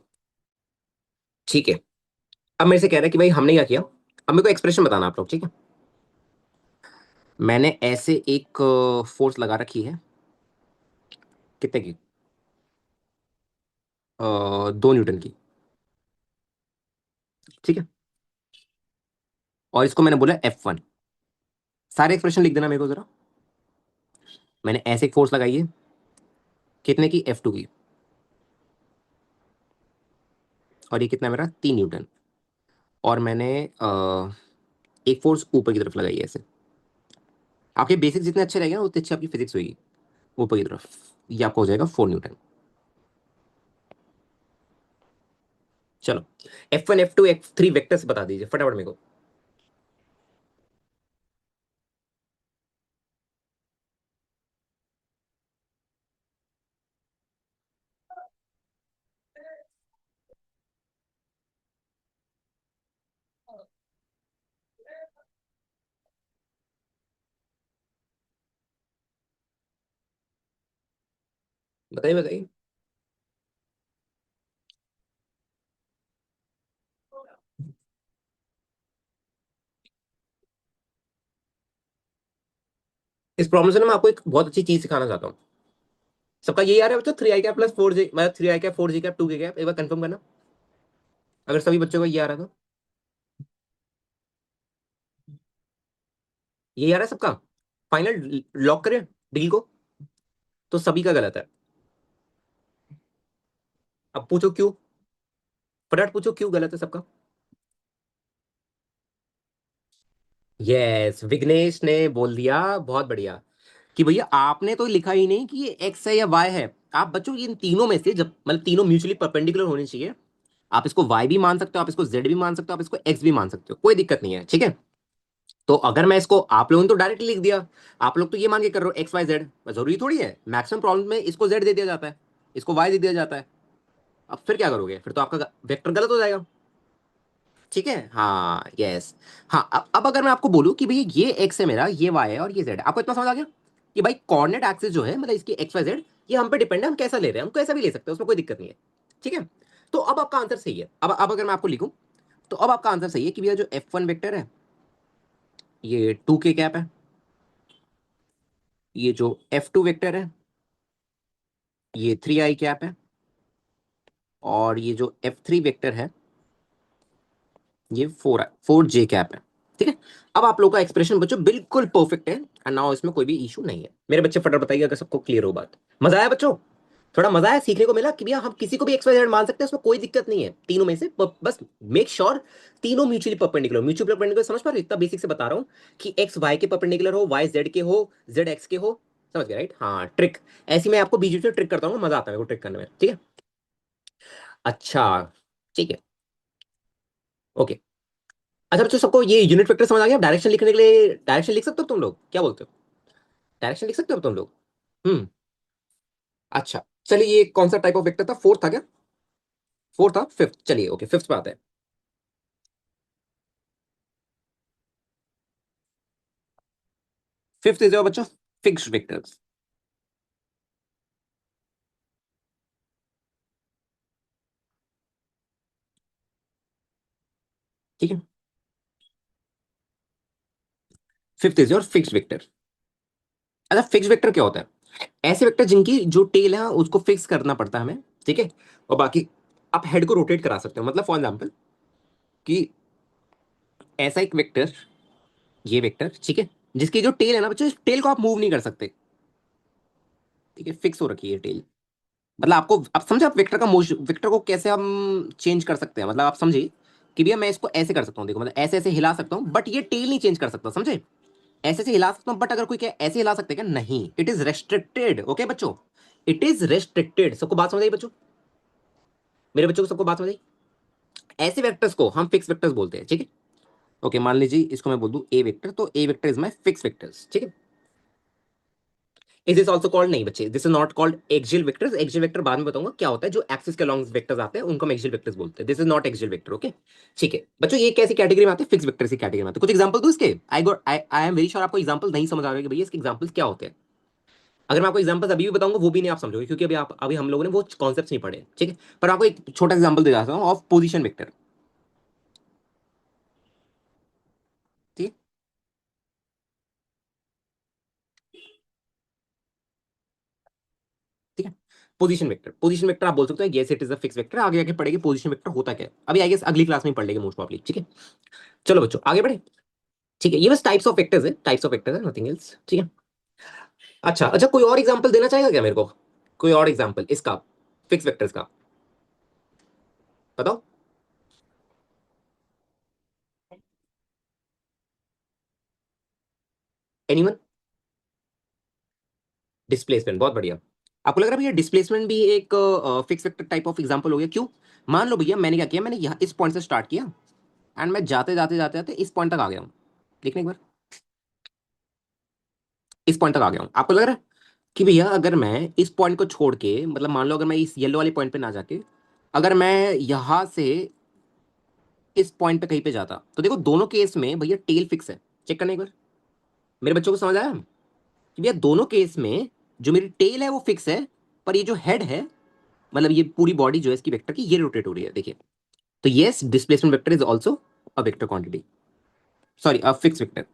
ठीक है। अब मेरे से कह रहा है कि भाई हमने क्या किया, अब मेरे को एक्सप्रेशन बताना आप लोग, ठीक है। मैंने ऐसे एक फोर्स लगा रखी है, कितने की? 2 न्यूटन की, ठीक है। और इसको मैंने बोला F1। सारे एक्सप्रेशन लिख देना मेरे को जरा। मैंने ऐसे एक फोर्स लगाई है, कितने की? F2 की। और ये कितना है मेरा? 3 न्यूटन। और मैंने एक फोर्स ऊपर की तरफ लगाई है ऐसे। आपके बेसिक्स जितने अच्छे रहेंगे ना उतनी अच्छी आपकी फिजिक्स होगी। ऊपर की तरफ ये आपको हो जाएगा 4 न्यूटन। चलो, F1 F2 F3 वेक्टर्स बता दीजिए फटाफट मेरे को। बताइए बताइए। इस प्रॉब्लम से ना मैं आपको एक बहुत अच्छी चीज सिखाना चाहता हूँ। सबका यही आ रहा है बच्चों, 3i कैप + 4j, मतलब 3i cap 4j cap 2k cap, एक बार कंफर्म करना अगर सभी बच्चों को ये आ रहा है तो। यही आ रहा है सबका? फाइनल लॉक करें डील को? तो सभी का गलत है। अब पूछो क्यों, फटाफट पूछो क्यों गलत है सबका। यस, विघ्नेश ने बोल दिया, बहुत बढ़िया। कि भैया आपने तो लिखा ही नहीं कि ये एक्स है या वाई है। आप बच्चों इन तीनों में से, जब मतलब तीनों म्यूचुअली परपेंडिकुलर होने चाहिए। आप इसको वाई भी मान सकते हो, आप इसको जेड भी मान सकते हो, आप इसको एक्स भी मान सकते हो, कोई दिक्कत नहीं है, ठीक है। तो अगर मैं इसको, आप लोगों ने तो डायरेक्टली लिख दिया, आप लोग तो ये मान के कर रहे हो एक्स वाई जेड, जरूरी थोड़ी है। मैक्सिमम प्रॉब्लम में इसको जेड दे दिया जाता है, इसको वाई दे दिया जाता है। अब फिर क्या करोगे? फिर तो आपका वेक्टर गलत हो जाएगा, ठीक है। हाँ यस। हाँ, अब अगर मैं आपको बोलूं कि भैया ये एक्स है मेरा, ये वाई है और ये जेड है, आपको इतना समझ आ गया कि भाई कोऑर्डिनेट एक्सिस जो है, मतलब इसकी एक्स वाई जेड, ये हम पे डिपेंड है, हम कैसा ले रहे हैं, हम कैसा भी ले सकते हैं, उसमें कोई दिक्कत नहीं है, ठीक है। तो अब आपका आंसर सही है। अब अगर मैं आपको लिखूं, तो अब आपका आंसर सही है कि भैया जो F1 वेक्टर है, ये 2k कैप है। ये जो F2 वेक्टर है, ये 3i कैप है। और ये जो F3 वेक्टर है, ये 4j कैप है, ठीक है। अब आप लोग का एक्सप्रेशन बच्चों बिल्कुल परफेक्ट है, एंड नाउ इसमें कोई भी इशू नहीं है। मेरे बच्चे फटाफट बताइए अगर सबको क्लियर हो बात। मजा आया बच्चों? थोड़ा मजा आया, सीखने को मिला कि भैया हम किसी को भी एक्स वाई जेड मान सकते हैं, उसमें कोई दिक्कत नहीं है तीनों में से, बस मेक श्योर तीनों म्यूचुअली परपेंडिकुलर। म्यूचुअली परपेंडिकुलर समझ पा रहे हो? इतना बेसिक से बता रहा हूँ कि एक्स वाई के परपेंडिकुलर हो, वाई जेड के हो, जेड एक्स के हो। समझ गए राइट? हाँ, ट्रिक ऐसी मैं आपको बीच बीच में ट्रिक करता हूँ, मजा आता है मेरे को ट्रिक करने में, ठीक है। अच्छा, ठीक है, ओके। अच्छा बच्चों, सबको ये यूनिट वेक्टर समझ आ गया? डायरेक्शन लिखने के लिए डायरेक्शन लिख सकते हो तुम लोग, क्या बोलते हो? डायरेक्शन लिख सकते हो तुम लोग? हम्म। अच्छा, चलिए ये कौन सा टाइप ऑफ वेक्टर था? फोर्थ था क्या? फोर्थ था, फिफ्थ, चलिए ओके, फिफ्थ पे आते हैं। फिफ्थ इज बच्चों फिक्स्ड वेक्टर्स, ठीक है। Fifth is your fixed vector. अच्छा, फिक्स्ड वेक्टर क्या होता है? ऐसे वेक्टर जिनकी जो टेल है उसको फिक्स करना पड़ता है हमें, ठीक है। और बाकी आप हेड को रोटेट करा सकते हो, मतलब फॉर एग्जाम्पल कि ऐसा एक वेक्टर, ये वेक्टर, ठीक है, जिसकी जो टेल है ना बच्चों, इस टेल को आप मूव नहीं कर सकते, ठीक है, फिक्स हो रखी है टेल। मतलब आपको, आप समझे, आप वेक्टर का मोशन, वेक्टर को कैसे हम चेंज कर सकते हैं, मतलब आप समझे कि भैया मैं इसको ऐसे कर सकता हूँ, देखो मतलब ऐसे ऐसे हिला सकता हूँ, बट ये टेल नहीं चेंज कर सकता, समझे। ऐसे ऐसे हिला सकता हूँ, बट अगर कोई क्या ऐसे हिला सकते हैं क्या? नहीं, इट इज रेस्ट्रिक्टेड, ओके बच्चों, इट इज रेस्ट्रिक्टेड। सबको बात समझ आई बच्चों? मेरे बच्चों को सबको बात समझ आई? ऐसे वेक्टर्स को हम फिक्स वेक्टर्स बोलते हैं, ठीक है। ओके, मान लीजिए इसको मैं बोल दूं ए वेक्टर, तो a vector is my fix vectors, ठीक है। इज दिस ऑल्सो कॉल्ड, नहीं बच्चे, this is not called axial vectors. Axial vector बाद में बताऊंगा क्या होता है। जो एक्सिस के अलॉन्ग वेक्टर्स आते हैं उनको हम एक्सियल वेक्टर्स बोलते हैं। This is not axial vector, okay. ठीक है बच्चों, ये कैसी कैटेगरी में आते हैं? फिक्स वेक्टर की कैटेगरी में आते हैं। कुछ एग्जांपल दो इसके। आई एम वेरी श्योर आपको एग्जांपल नहीं समझ आ रहा है कि भैया इसके एग्जांपल्स क्या होते हैं। अगर मैं आपको एग्जांपल्स अभी भी बताऊंगा वो भी नहीं आप समझोगे, क्योंकि अभी हम लोगों ने वो कॉन्सेप्ट नहीं पढ़े, ठीक है। पर आपको एक छोटा एग्जांपल दे जाता हूँ ऑफ पोजीशन वेक्टर, ठीक ठीक है। पोजीशन वेक्टर, पोजीशन वेक्टर आप बोल सकते हो yes it is a fix vector. आगे आगे पढ़ेंगे पोजीशन वेक्टर होता क्या है, अभी आई गेस अगली क्लास में पढ़ लेंगे मोस्ट प्रॉब्ली, ठीक है। चलो बच्चों आगे बढ़े। ठीक है, ये बस टाइप्स ऑफ वेक्टर्स है, टाइप्स ऑफ वेक्टर्स है, नथिंग एल्स, ठीक है। अच्छा अच्छा, कोई और एग्जांपल देना चाहेगा क्या मेरे को? कोई और एग्जांपल इसका, फिक्स वेक्टर्स का, बताओ। एनीवन? डिस्प्लेसमेंट, बहुत बढ़िया। आपको लग रहा है भैया डिस्प्लेसमेंट भी एक fix vector type of example हो गया? क्यों? मान लो भैया मैंने क्या किया, मैंने यहाँ इस पॉइंट से स्टार्ट किया एंड मैं जाते जाते जाते जाते इस पॉइंट तक आ गया हूँ। देखने एक बार, इस पॉइंट तक आ गया हूँ। आपको लग रहा है कि भैया अगर मैं इस पॉइंट को छोड़ के, मतलब मान लो अगर मैं इस येलो वाले पॉइंट पे ना जाके, अगर मैं यहां से इस पॉइंट पे कहीं पे जाता, तो देखो दोनों केस में भैया टेल फिक्स है। चेक करने एक बार, मेरे बच्चों को समझ आया कि भैया दोनों केस में जो मेरी टेल है वो फिक्स है, पर ये जो हेड है, मतलब ये पूरी बॉडी जो है इसकी वेक्टर की, ये रोटेट हो रही है, देखिए। तो yes, displacement vector is also a vector quantity, sorry a fix vector.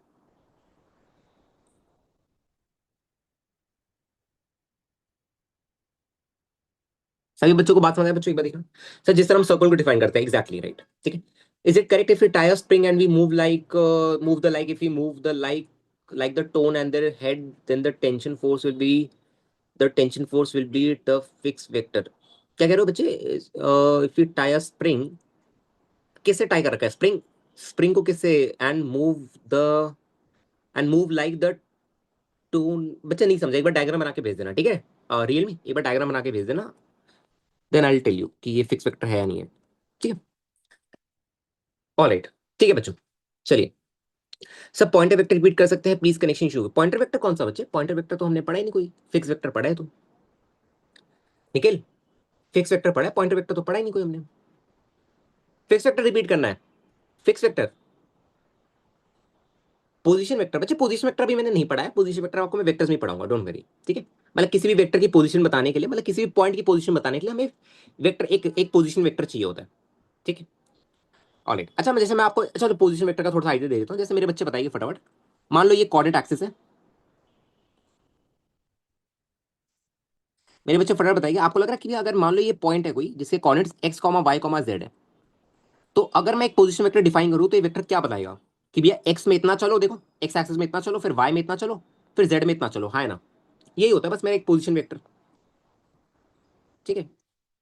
सभी बच्चों को बात समझ आए? बच्चों एक बार देखना सर, जिस तरह हम सर्कल को डिफाइन करते हैं, एग्जैक्टली राइट, ठीक है। Is it correct if we tie a spring and we move like, move the like, if we move the like the tone and their head, then the tension force will be, the tension force will be the fixed vector। क्या कह रहे हो बच्चे? If you tie a spring, किससे tie कर रखा है spring? Spring को किससे? And move the, and move like the tone. बच्चे नहीं समझे, एक बार डायग्राम बना के भेज देना, ठीक है। रियल में एक बार डायग्राम बना के भेज देना, then I will tell you कि ये फिक्स वेक्टर है या नहीं है, ठीक है। ऑलराइट, ठीक है बच्चों। चलिए, सब पॉइंटर वेक्टर रिपीट कर सकते हैं please, connection issue. Pointer vector कौन सा बच्चे? पॉइंटर वेक्टर तो हमने पढ़ा ही नहीं, कोई फिक्स वेक्टर पढ़ा है तो? निखिल, फिक्स वेक्टर पढ़ा है, पॉइंटर वेक्टर तो पढ़ा ही नहीं कोई हमने। फिक्स वेक्टर रिपीट करना है, फिक्स वेक्टर। पोजीशन वेक्टर बच्चे, पोजीशन वेक्टर भी मैंने नहीं पढ़ा है। पोजीशन वेक्टर आपको मैं वेक्टर्स में पढ़ाऊंगा, डोंट वरी, ठीक है। मतलब किसी भी वेक्टर की पोजीशन बताने के लिए, मतलब किसी भी पॉइंट की पोजीशन बताने के लिए हमें वेक्टर, एक एक पोजीशन वेक्टर चाहिए होता है, ठीक है। ऑलराइट, अच्छा मैं जैसे मैं आपको, अच्छा तो पोजीशन वेक्टर का थोड़ा सा आइडिया दे देता हूँ। जैसे मेरे बच्चे बताइए फटाफट, मान लो ये कोऑर्डिनेट एक्सिस है। मेरे बच्चे फटाफट बताइए, आपको लग रहा है कि अगर मान लो ये पॉइंट है कोई जिसके coordinates X comma Y comma Z है, तो अगर मैं एक पोजीशन वेक्टर डिफाइन करूँ तो ये वेक्टर क्या बताएगा कि भैया एक्स में इतना चलो, देखो एक्स एक्सिस में इतना चलो, फिर वाई में इतना चलो, फिर जेड में इतना चलो, हाँ है ना? यही होता है बस मेरा एक पोजीशन वेक्टर, ठीक है।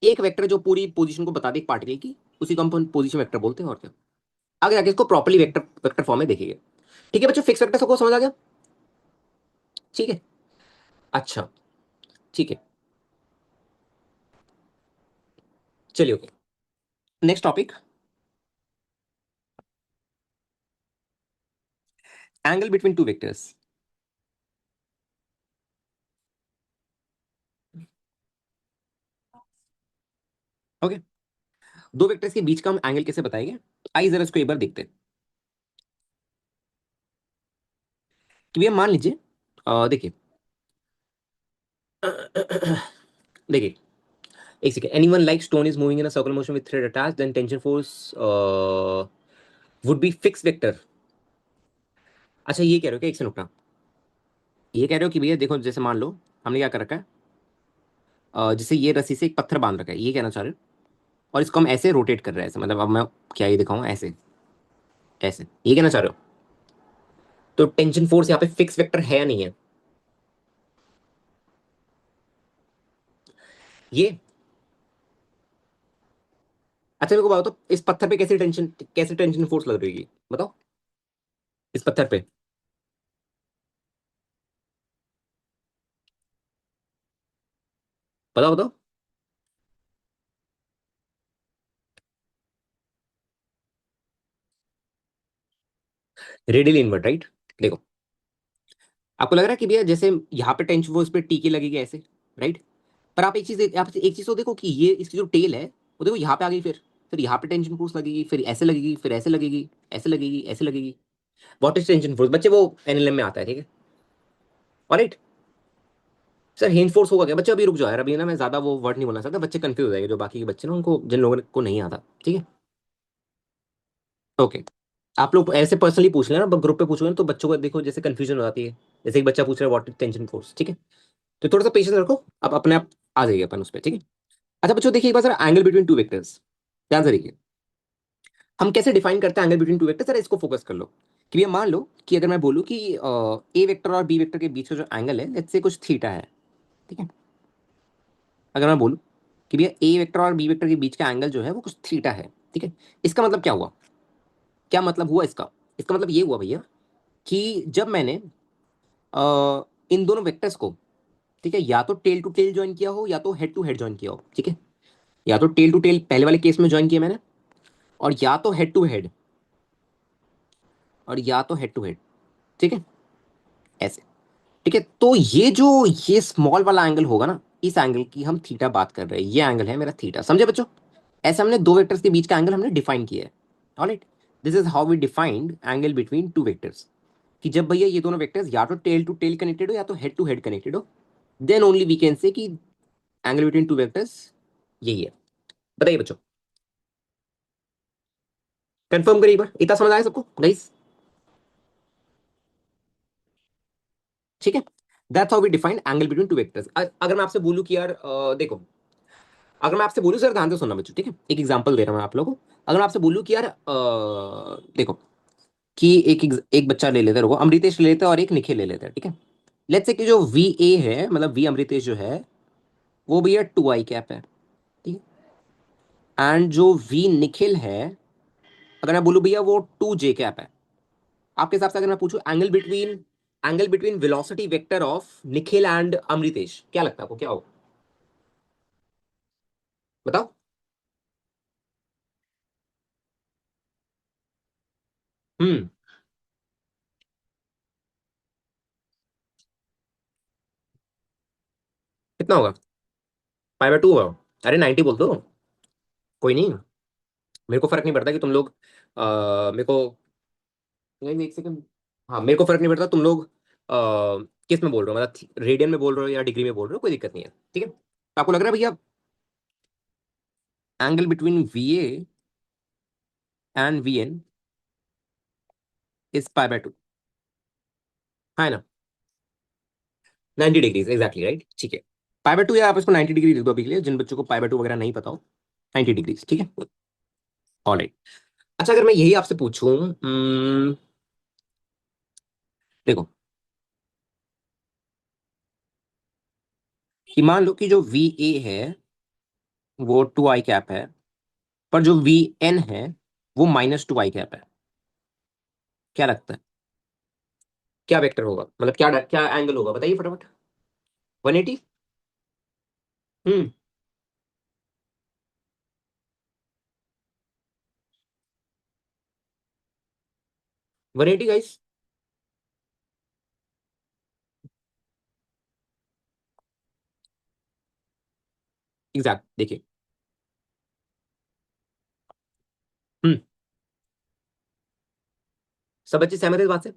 एक वेक्टर जो पूरी पोजीशन को बता दे एक पार्टिकल की, उसी को हम पोजीशन वेक्टर बोलते हैं, और क्या। आगे आगे इसको प्रॉपर्ली वेक्टर वेक्टर फॉर्म में देखेंगे, ठीक है बच्चों। फिक्स वेक्टर सबको समझ आ गया? ठीक है, अच्छा, ठीक है। चलिए okay, next topic, angle between two vectors. Okay, दो वेक्टर्स के बीच का हम एंगल कैसे बताएंगे? आइए जरा इसको एक बार देखते हैं कि भैया मान लीजिए, देखिए देखिए, एक second. Anyone like stone is moving in a circular motion with thread attached, then tension force would be fix vector. अच्छा ये कह रहे हो क्या, एक से रुकना, ये कह रहे हो कि भैया देखो, जैसे मान लो हमने क्या कर रखा है, जैसे ये रस्सी से एक पत्थर बांध रखा है, ये कहना चाह रहे हो, और इसको हम ऐसे रोटेट कर रहे हैं, ऐसे मतलब अब मैं क्या ये दिखाऊं, ऐसे, ऐसे, ये कहना चाह रहे हो? तो टेंशन फोर्स यहाँ पे फिक्स वेक्टर है या नहीं है? ये, अच्छा मेरे को बताओ तो, इस पत्थर पे कैसे टेंशन फोर्स लग रही है, बताओ। इस पत्थर पे, बताओ बताओ। Radial inward, right. देखो, आपको लग रहा है कि भैया जैसे यहाँ पे टेंशन वो उस पर टी की लगेगी ऐसे, राइट? पर आप एक चीज तो देखो कि ये इसकी जो टेल है वो देखो यहाँ पे आ गई, फिर यहाँ पे टेंशन फोर्स लगेगी, फिर ऐसे लगेगी, फिर ऐसे लगेगी, ऐसे लगेगी, ऐसे लगेगी। व्हाट इज टेंशन फोर्स बच्चे? वो एनएलएम में आता है, ठीक है? ऑलराइट सर, हिंज फोर्स होगा क्या? बच्चे अभी रुक जाओ यार, अभी ना मैं ज्यादा वो वर्ड नहीं बोलना चाहता, बच्चे कंफ्यूज हो जाएंगे जो बाकी के बच्चे ना, उनको जिन लोगों को नहीं आता, ठीक है? ओके। आप लोग ऐसे पर्सनली पूछ लेना, ग्रुप पे पूछोगे ना तो बच्चों को देखो जैसे कंफ्यूजन हो जाती है। जैसे एक बच्चा पूछ रहा है व्हाट इज टेंशन फोर्स, ठीक है? तो थोड़ा सा पेशेंस रखो, आप अपने आप आ जाइए अपन उस पर, ठीक है? अच्छा बच्चों देखिए एक बार sir, angle between two vectors ध्यान से देखिए। हम कैसे डिफाइन करते हैं angle between two vector? Sir इसको फोकस कर लो कि भैया मान लो कि अगर मैं बोलूं कि ए वेक्टर और बी वेक्टर के बीच का जो एंगल है लेट्स से कुछ थीटा है, ठीक है? अगर मैं बोलूं कि भैया ए वेक्टर और बी वेक्टर के बीच का एंगल जो है वो कुछ थीटा है, ठीक है? इसका मतलब क्या हुआ? क्या मतलब हुआ इसका? इसका मतलब ये हुआ भैया कि जब मैंने इन दोनों वेक्टर्स को, ठीक है, या तो टेल टू टेल ज्वाइन किया हो या तो हेड टू हेड ज्वाइन किया हो, ठीक है? या तो टेल टू टेल पहले वाले केस में ज्वाइन किया मैंने, और या तो हेड टू हेड, और या तो हेड टू हेड, ठीक है? ऐसे, ठीक है? तो ये स्मॉल वाला एंगल होगा ना, इस एंगल की हम थीटा बात कर रहे हैं, ये एंगल है मेरा थीटा, समझे बच्चों? ऐसे हमने दो वेक्टर्स के बीच का एंगल हमने डिफाइन किया है। Alright, this is how we defined angle between two vectors. कि जब भैया ये दोनों वेक्टर्स या तो टेल कनेक्टेड हो या तो हेड टू हेड कनेक्टेड हो, then only we can say कि एंगल बिटवीन टू वेक्टर्स यही है। बताइए बच्चों, कंफर्म करिए एक बार, इतना समझ आया सबको गाइस? ठीक है, that's how we define angle between two vectors. अगर मैं आपसे बोलूं कि यार देखो, अगर मैं आपसे बोलूं सर ध्यान से सुनना बच्चों, ठीक है? एक एग्जांपल दे रहा हूं मैं आप लोगों को। अगर मैं आपसे बोलूं कि यार देखो कि एक बच्चा ले लेते हैं, रुको, अमृतेश ले लेते हैं और एक निखिल ले लेते हैं, ठीक है? लेट्स से कि जो वी ए है, मतलब वी अमृतेश जो है वो भैया टू आई कैप है, ठीक है? एंड जो वी निखिल है, अगर मैं बोलूं भैया वो टू जे कैप है। आपके हिसाब से अगर मैं पूछूं angle between velocity vector of Nikhil and Amritesh, क्या लगता है आपको क्या होगा? बताओ। हम्म। कितना होगा? पाई बाय टू होगा? अरे 90 बोल दो, कोई नहीं, मेरे को फर्क नहीं पड़ता कि तुम लोग मेरे को, नहीं नहीं, एक सेकंड। हाँ, मेरे को फर्क नहीं पड़ता तुम लोग किस में बोल रहे हो, मतलब रेडियन में बोल रहे हो या डिग्री में बोल रहे हो, कोई दिक्कत नहीं है, ठीक है? तो आपको लग रहा है भैया angle between V A and V N is pi by two, है ना? 90 डिग्रीज एग्जैक्टली, राइट, ठीक है। पाई बाय टू, या आप इसको 90 डिग्री लिख दो अभी के लिए, जिन बच्चों को पाई बाय टू वगैरह नहीं पता हो। 90 डिग्रीज, ठीक है? ऑलराइट। अच्छा अगर मैं यही आपसे पूछूं, देखो कि मान लो कि जो वी ए है वो टू आई कैप है, पर जो वी एन है वो माइनस टू आई कैप है, क्या लगता है क्या वेक्टर होगा, मतलब क्या क्या एंगल होगा, बताइए फटाफट। 180? हम्म। 180 गाइस। एग्जैक्ट देखिए। हम्म। सब बच्चे सहमत है इस बात से?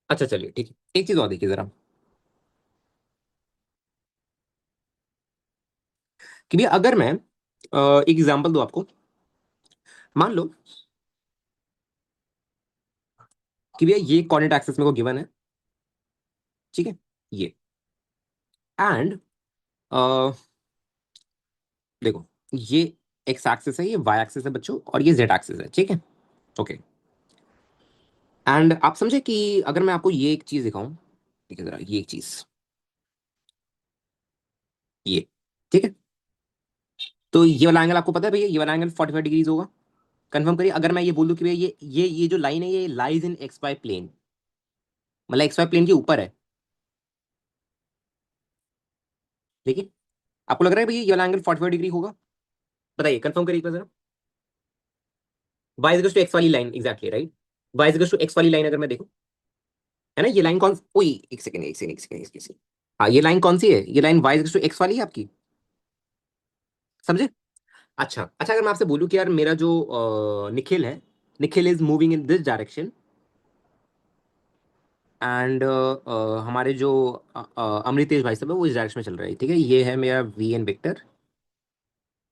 अच्छा चलिए ठीक है, एक चीज और देखिए जरा, कि भैया अगर मैं एक एग्जांपल दूं आपको, मान लो कि भैया ये कोऑर्डिनेट एक्सिस मेरे को गिवन है, ठीक है? ये एंड देखो, ये एक्स एक्सिस है, ये वाई एक्सिस है बच्चों, और ये जेड एक्सिस है, ठीक है? ओके। एंड आप समझे कि अगर मैं आपको ये एक चीज दिखाऊं, देखिए जरा ये एक चीज, ये, ठीक है? तो ये वाला एंगल आपको पता है भैया, ये वाला एंगल 45 डिग्रीज होगा। कंफर्म करिए, अगर मैं ये बोल दूं कि भैया ये जो लाइन है ये lies in X Y plane, मतलब एक्स वाई प्लेन के ऊपर है, देखिए। आपको लग रहा है भैया ये वाला एंगल 45 डिग्री होगा? बताइए, कंफर्म करिए एक बार जरा। वाई इज टू एक्स वाली line, exactly right. Y is two X वाली लाइन अगर मैं देखूं, है ना? ये लाइन कौन, ओए एक सेकंड एक सेकंड एक सेकंड एक सेकंड। हाँ, ये लाइन कौन सी है? ये लाइन y टू एक्स वाली है आपकी, समझे? अच्छा अच्छा, अगर मैं आपसे बोलूं कि यार मेरा जो निखिल है, Nikhil is moving in this direction, and हमारे जो अमृतेश भाई साहब है वो इस डायरेक्शन में चल रहे हैं, ठीक है? ये है मेरा वी एन वेक्टर,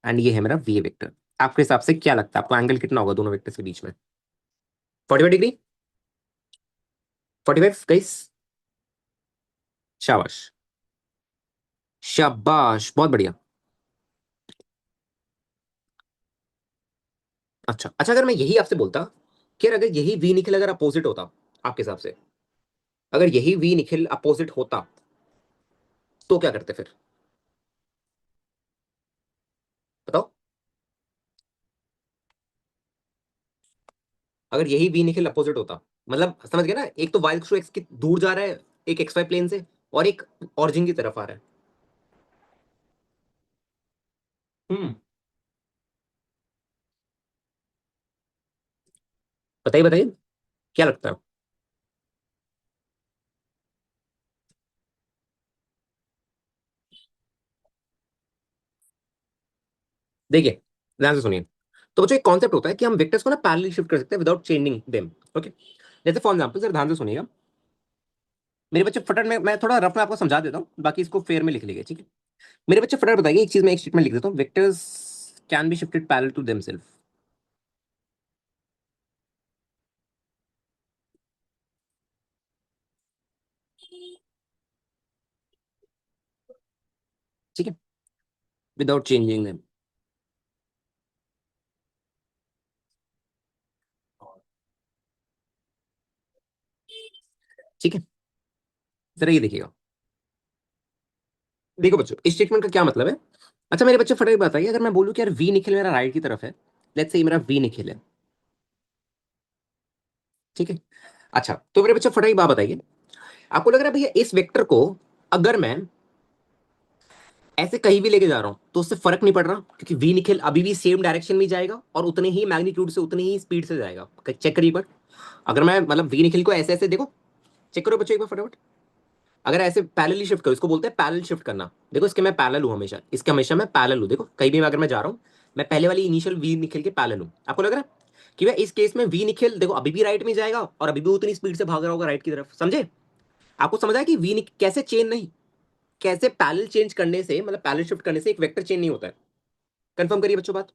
एंड ये है मेरा वी ए वेक्टर। आपके हिसाब से क्या लगता है आपको एंगल कितना होगा दोनों वेक्टर्स के बीच में? 45 डिग्री? 45 गाइस? शाबाश, शाबाश, बहुत बढ़िया। अच्छा अच्छा, अगर मैं यही आपसे बोलता कि यार अगर यही वी निखिल अगर अपोजिट होता आपके हिसाब से, अगर यही वी निखिल अपोजिट होता तो क्या करते फिर? बताओ। अगर यही वी निखिल अपोजिट होता, मतलब समझ गए ना, एक तो वाई टू एक्स की दूर जा रहा है, एक एक्स वाई प्लेन से, और एक ऑरिजिन की तरफ आ रहा है। हम्म, बताइए बताइए, क्या लगता है? देखिए, ध्यान से सुनिए। तो बच्चों एक कॉन्सेप्ट होता है कि हम वेक्टर्स को ना पैरेलली शिफ्ट कर सकते हैं विदाउट चेंजिंग देम। ओके, जैसे फॉर एग्जांपल सर, ध्यान से सुनिएगा मेरे बच्चे, फटाफट में मैं थोड़ा रफ में आपको समझा देता हूँ, बाकी इसको फेयर में लिख लीजिए, ठीक है? मेरे बच्चे फटाफट बताइए, एक चीज मैं एक स्टेटमेंट लिख देता हूँ, vectors can be shifted parallel to themselves. ठीक है, विदाउट चेंजिंग देम। ठीक है, जरा ये देखिएगा। देखो बच्चों, इस स्टेटमेंट का क्या मतलब है? अच्छा मेरे बच्चे फटाफट बताइए, अगर मैं बोलूँ कि यार वी निखिल मेरा राइट की तरफ है, लेट्स से मेरा वी निखिल है, ठीक है? अच्छा, तो मेरे बच्चे फटाफट बात बताइए, आपको लग रहा है भैया इस वेक्टर को अगर मैं ऐसे कहीं भी लेके जा रहा हूं तो उससे फर्क नहीं पड़ रहा, क्योंकि वी निखिल अभी भी सेम डायरेक्शन में जाएगा और उतने ही मैग्नीट्यूड से उतनी ही स्पीड से जाएगा। चेक करिए एक बार। अगर मैं मतलब वी निखिल को ऐसे ऐसे देखो, चेक करो बच्चों एक बार फटाफट। अगर ऐसे पैरेलली शिफ्ट करो, इसको बोलते हैं पैरेलल शिफ्ट करना। देखो इसके मैं पैरेलल हूं हमेशा, इसके हमेशा मैं पैरेलल हूं। देखो कहीं भी अगर मैं जा रहा हूं, मैं पहले वाली इनिशियल वी निखिल के पैरेलल हूं। आपको लग रहा है कि भाई इस केस में वी निखिल देखो अभी भी राइट में जाएगा और अभी भी उतनी स्पीड से भाग रहा होगा राइट की तरफ, समझे? आपको समझ आया कि वी कैसे चेन नहीं, कैसे पैरेलल चेंज करने से, मतलब पैरेलल शिफ्ट करने से एक वेक्टर चेंज नहीं होता है। कंफर्म करिए बच्चों बात।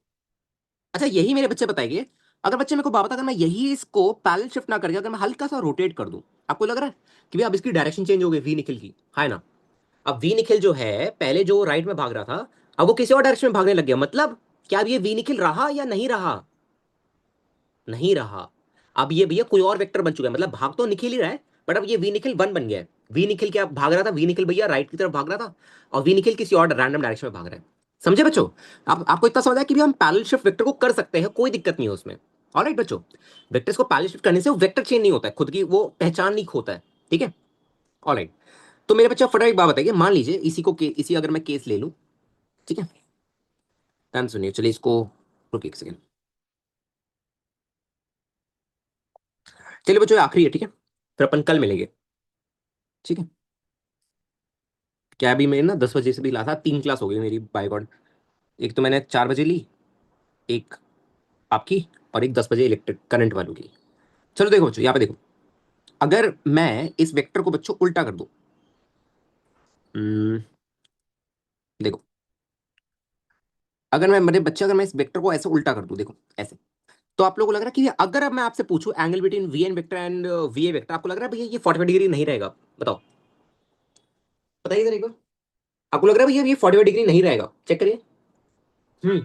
अच्छा यही मेरे बच्चे बताएंगे, अगर बच्चे मेरे को बात, अगर मैं यही इसको पैरेलल शिफ्ट ना करके अगर मैं हल्का सा रोटेट कर दूं, आपको लग रहा है कि भाई अब इसकी डायरेक्शन चेंज हो गई वी निखिल की, है ना? अब वी निखिल जो है पहले जो राइट में भाग रहा था, अब वो किसी और डायरेक्शन में भागने लग गया, मतलब क्या अब ये वी निखिल रहा या नहीं रहा? नहीं रहा। अब ये भैया कोई और वेक्टर बन चुका है, मतलब भाग तो निखिल ही रहा है, बट अब ये वी निखिल वन बन गया है। वी निखिल क्या भाग रहा था? वी निखिल भैया राइट की तरफ भाग रहा था, और वी निखिल किसी और रैंडम डायरेक्शन में भाग रहा है। समझे बच्चों? आप आपको इतना समझ आया कि भी हम पैरेलल शिफ्ट वेक्टर को कर सकते हैं, कोई दिक्कत नहीं है उसमें। ऑलराइट बच्चों, वेक्टर्स को पैरेलल शिफ्ट करने से वो वेक्टर चेंज नहीं होता है, खुद की वो पहचान नहीं खोता है, ठीक है? ऑलराइट, तो मेरे बच्चा फटाफट एक बात बताइए, मान लीजिए इसी को इसी अगर मैं केस ले लूं, ठीक है? ध्यान सुनिए, चलिए इसको, रुकिए एक सेकंड। चलिए बच्चों ये आखिरी है, ठीक है? फिर अपन कल मिलेंगे, ठीक है? क्या अभी मैं ना 10 बजे से भी ला था, 3 क्लास हो गई मेरी बाय गॉड। एक तो मैंने 4 बजे ली, एक आपकी, और एक 10 बजे इलेक्ट्रिक करंट वालों की। चलो देखो बच्चों, यहाँ पे देखो, अगर मैं इस वेक्टर को बच्चों उल्टा कर दूं, देखो, अगर मैं मेरे बच्चे, अगर मैं इस वेक्टर को ऐसे उल्टा कर दूं, देखो ऐसे, तो आप लोगों को लग रहा है कि अगर अब मैं आपसे पूछूं angle between V N vector and V A vector, आपको लग रहा है भैया ये 45 डिग्री नहीं रहेगा? बताओ, बताइए इधर एक बार। आपको लग रहा है भैया ये 45 डिग्री नहीं रहेगा? चेक करिए। हम्म,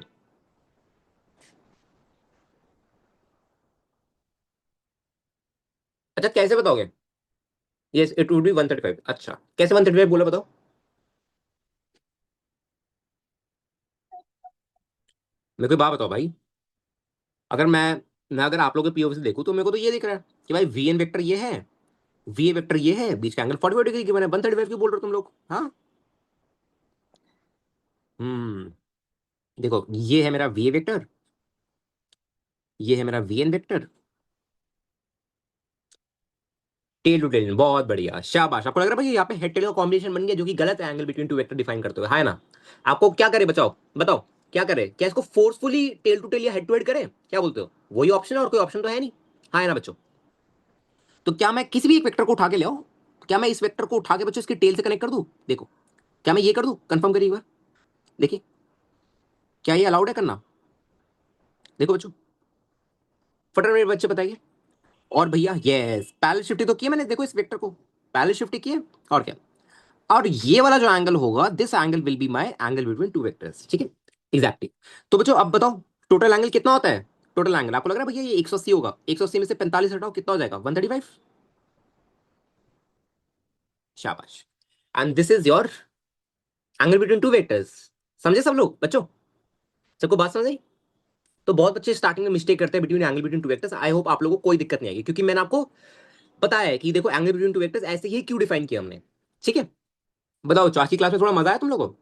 अच्छा कैसे बताओगे? Yes it would be 135। अच्छा कैसे 135 बोला, बताओ। मेरे को एक बात बताओ भाई, अगर मैं अगर आप लोगों के पीओवी से देखूं तो मेरे को तो ये दिख रहा है कि भाई वी एन वेक्टर ये है, वी ए वेक्टर ये है, बीच का एंगल 45 डिग्री की, मैंने 135 क्यों बोल रहे हो तुम लोग? हाँ, हम्म, देखो ये है मेरा वी ए वेक्टर, ये है मेरा V N vector, tail to tail, बहुत बढ़िया, शाबाश। आपको लग रहा है भाई यहाँ पे हेड टेल का कॉम्बिनेशन बन गया, जो कि गलत है angle between two vector define करते हुए, है ना? आपको क्या करे, बचाओ बताओ, क्या करे? क्या इसको फोर्सफुली टेल टू टेल या हेड टू हेड करें? क्या बोलते हो? वही ऑप्शन है, और कोई ऑप्शन तो है नहीं। हाँ है ना बच्चों? तो क्या मैं किसी भी एक वेक्टर को उठा के ले आऊं? क्या मैं इस वेक्टर को उठा के बच्चों इसकी टेल से कनेक्ट कर दूं? देखो, क्या मैं ये कर दूं? कंफर्म करिए एक बार, देखिए, क्या ये अलाउड है करना? देखो बच्चों, फटाफट मेरे बच्चे बताइए। और भैया यस, पैरेलल शिफ्टिंग तो की है मैंने, देखो इस वेक्टर को पैरेलल शिफ्टिंग की है। और क्या? और ये वाला जो एंगल होगा, this angle will be my angle between two vectors, ठीक है? एग्जैक्टली। तो बच्चों अब बताओ, टोटल एंगल कितना होता है? टोटल एंगल आपको लग रहा है भैया ये 180 होगा? 180 में से 45 हटाओ, कितना हो जाएगा? 135। शाबाश। And this is your angle between two vectors. समझे सब लोग बच्चों? सबको बात समझ आई? तो बहुत बच्चे स्टार्टिंग में मिस्टेक करते हैं between angle between two vectors. I hope आप लोगों को कोई दिक्कत नहीं आएगी, क्योंकि मैंने आपको बताया है कि देखो एंगल बिटवीन टू वेक्टर्स ऐसे ही क्यों डिफाइन किया हमने, ठीक है? बताओ, आज की क्लास में थोड़ा मजा आया तुम लोगों को?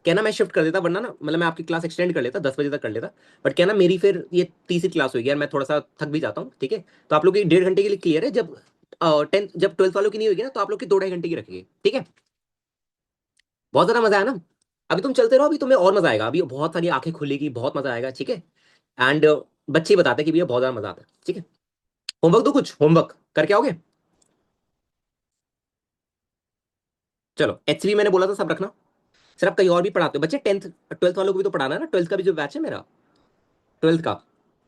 कहना मैं शिफ्ट कर देता, वरना ना मतलब मैं आपकी क्लास एक्सटेंड कर लेता, 10 बजे तक कर लेता। बट कहना मेरी फिर ये तीसरी क्लास होगी यार, मैं थोड़ा सा थक भी जाता हूँ, ठीक है? तो आप लोग की 1.5 घंटे के लिए क्लियर है। जब 10th जब 12th वालों की नहीं होगी ना, तो आप लोग की 2 ढाई घंटे की रखेंगे, ठीक है? बहुत ज्यादा मजा आया ना? अभी तुम चलते रहो, अभी तुम्हें और मजा आएगा, अभी बहुत सारी आंखें खुलेगी, बहुत मजा आएगा, ठीक है? एंड बच्चे ही बताते हैं कि भैया बहुत ज्यादा मजा आता है, ठीक है? होमवर्क दो, कुछ होमवर्क करके आओगे? चलो, एचवी मैंने बोला था सब रखना। सर आप कहीं और भी पढ़ाते हो बच्चे? 10th 12th वालों को भी तो पढ़ाना है ना, 12th का भी जो बैच है मेरा, 12th का,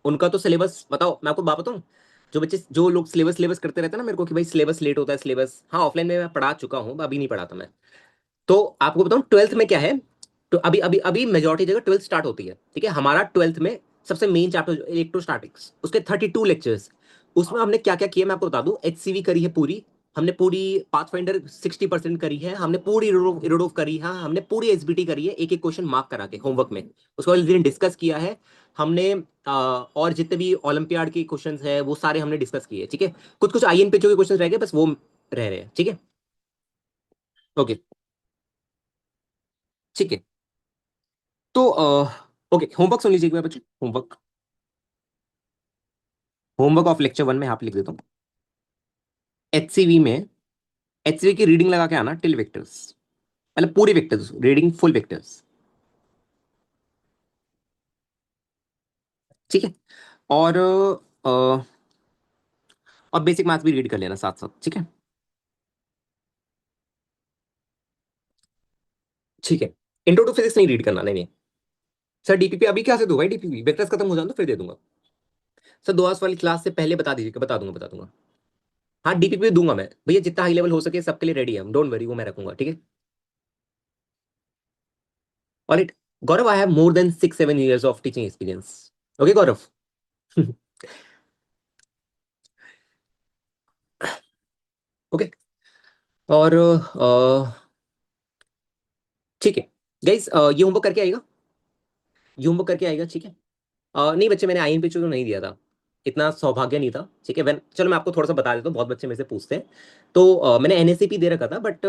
उनका तो सिलेबस बताओ। मैं आपको बात बताऊं, जो बच्चे जो लोग सिलेबस सिलेबस करते रहते हैं ना मेरे को कि भाई सिलेबस लेट होता है, सिलेबस, हाँ ऑफलाइन में मैं पढ़ा चुका हूँ, अभी नहीं पढ़ाता मैं। तो आपको बताऊं 12th में क्या है। तो अभी अभी अभी मेजोरिटी जगह 12th स्टार्ट होती है, ठीक है? हमारा 12th में सबसे मेन चैप्टर इलेक्ट्रोस्टैटिक्स, उसके 32 लेक्चर्स। उसमें हमने क्या क्या किया मैं आपको बता दूं। एचसीवी करी है पूरी, हमने पूरी पाथफाइंडर 60% करी है, हमने पूरी इरोडोव करी है, हमने पूरी एसबीटी करी है, एक एक क्वेश्चन मार्क करा के होमवर्क में, उसको इस दिन डिस्कस किया है हमने। और जितने भी ओलंपियाड के क्वेश्चंस है वो सारे हमने डिस्कस किए, ठीक है? कुछ कुछ आईएनपीओ के क्वेश्चंस रह गए, बस वो रह रहे हैं, ठीक है? ओके, ठीक है। तो ओके, होमवर्क सुन लीजिए एक बार बच्चों, होमवर्क, होमवर्क ऑफ लेक्चर 1 में यहाँ पे लिख देता हूँ। एचसीवी में, एचसीवी की रीडिंग लगा के आना टिल वेक्टर्स, मतलब पूरे वेक्टर्स, रीडिंग फुल वेक्टर्स, ठीक है? और और बेसिक मैथ्स भी रीड कर लेना साथ साथ, ठीक है? ठीक है। इंट्रो टू फिजिक्स नहीं रीड करना, नहीं नहीं। सर डीपीपी अभी क्या से दूं भाई? डीपीपी वेक्टर्स खत्म हो जाए तो फिर दे दूंगा। सर 2 आवर्स वाली क्लास से पहले बता दीजिए, बता दूंगा, बता दूंगा। हाँ डीपीपी दूंगा मैं भैया, जितना हाई लेवल हो सके सबके लिए रेडी है हम, डोंट वरी, वो मैं रखूंगा, ठीक है? All it. Gaurav, I have more than 6 7 years of teaching experience. Okay Gaurav. Okay. और ठीक है गाइस, ये होमवर्क करके आएगा, ये होमवर्क करके आएगा, ठीक है? नहीं बच्चे, मैंने आईएनपी तो नहीं दिया था, इतना सौभाग्य नहीं था, ठीक है? चलो मैं आपको थोड़ा सा बता देता हूँ, बहुत बच्चे मेरे से पूछते हैं। तो मैंने एनएससीपी दे रखा था, but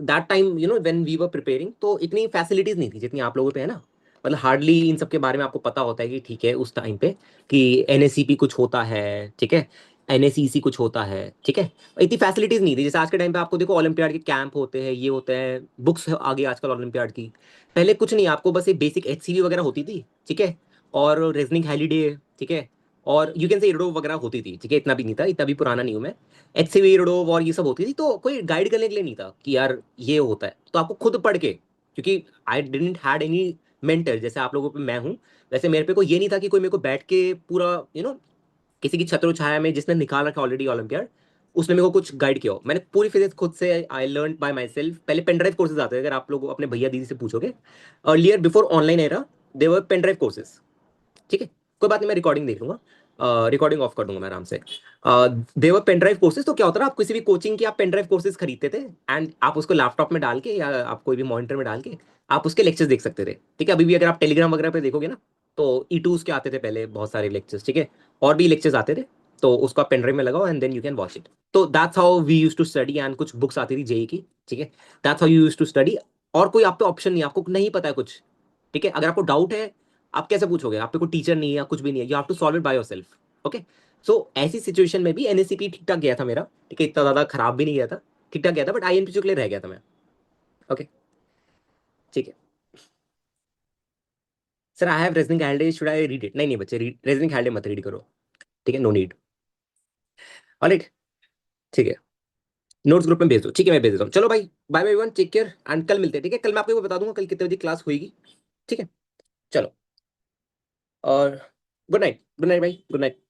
that time you know when we were preparing, तो इतनी फैसिलिटीज नहीं थी जितनी आप लोगों पे है ना। मतलब हार्डली इन सब के बारे में आपको पता होता है कि ठीक है उस टाइम पे कि एनएससीपी कुछ होता है, ठीक है? एनएसईसी कुछ होता है, ठीक है? इतनी फैसिलिटीज नहीं थी जैसे आज के टाइम पे आपको देखो, ओलंपियाड के कैंप होते हैं, ये होते हैं, बुक्स आ गई आजकल ओलंपियाड की। पहले कुछ नहीं, आपको बस एक बेसिक एचसीवी वगैरह होती थी, ठीक है? और रेजनिंग हॉलीडे, ठीक है? और यू कैन से इरोडो वगैरह होती थी, ठीक है? इतना भी नहीं था, इतना भी पुराना नहीं हूं मैं। एचसीवी इरोडो और ये सब होती थी, तो कोई गाइड करने के लिए नहीं था कि यार ये होता है, तो आपको खुद पढ़ के, क्योंकि I didn't had any mentor जैसे आप लोगों पे मैं हूं, वैसे मेरे पे कोई ये नहीं था कि कोई मेरे को बैठ के पूरा किसी की छत्र छाया में जिसने निकाल रखा ऑलरेडी ओलंपियाड, उसने मेरे को कुछ गाइड किया हो। मैंने पूरी फिजिक्स खुद से I learn by my self. पहले पेनड्राइव कोर्सेज आते थे, अगर आप लोग अपने भैया दीदी से पूछोगे, अर्लियर बिफोर ऑनलाइन एरा देवर पेनड्राइव कोर्सेज, ठीक है? कोई बात नहीं, मैं रिकॉर्डिंग देख लूंगा, रिकॉर्डिंग ऑफ कर दूंगा मैं आराम से। देवर पेनड्राइव कोर्सेज, तो क्या होता है ना, आप किसी भी कोचिंग की आप पेनड्राइव कोर्सेज खरीदते थे, एंड आप उसको लैपटॉप में डाल के या आप कोई भी मॉनिटर में डाल के आप उसके लेक्चर्स देख सकते थे, ठीक है? अभी भी अगर आप टेलीग्राम वगैरह पे देखोगे ना, तो ई टूज के आते थे पहले बहुत सारे लेक्चर्स, ठीक है? और भी लेक्चर्स आते थे, तो उसको आप पेनड्राइव में लगाओ and then you can watch it. तो that's how we use to study, and कुछ बुक्स आती थी जेई की, ठीक है? That's how you use to study. और कोई आप पे ऑप्शन नहीं है, आपको नहीं पता है कुछ, ठीक है? अगर आपको डाउट है, आप कैसे पूछोगे? आप पे कोई टीचर नहीं है या कुछ भी नहीं है, you have to solve it by yourself, okay? So ऐसी सिचुएशन में भी एनएसीपी ठीक ठाक गया था मेरा, ठीक है, इतना ज्यादा खराब भी नहीं गया था, ठीक ठाक गया था, बट आईएनपीसीयू के लिए रह गया था मैं। ओके, ठीक है sir. I have reasoning handy, should I read it? नहीं नहीं बच्चे, रेजनिंग हैंडे मत रीड करो, ठीक है, नो नीड। ऑलराइट, ठीक है, नोट्स ग्रुप में भेज दो, ठीक है, मैं भेज देता हूँ। चलो भाई, bye bye one, take care and कल मिलते हैं, ठीक है। कल मैं आपको बता दूंगा कल कितने बजे क्लास होगी, ठीक है। चलो, और गुड नाइट, गुड नाइट भाई, गुड नाइट।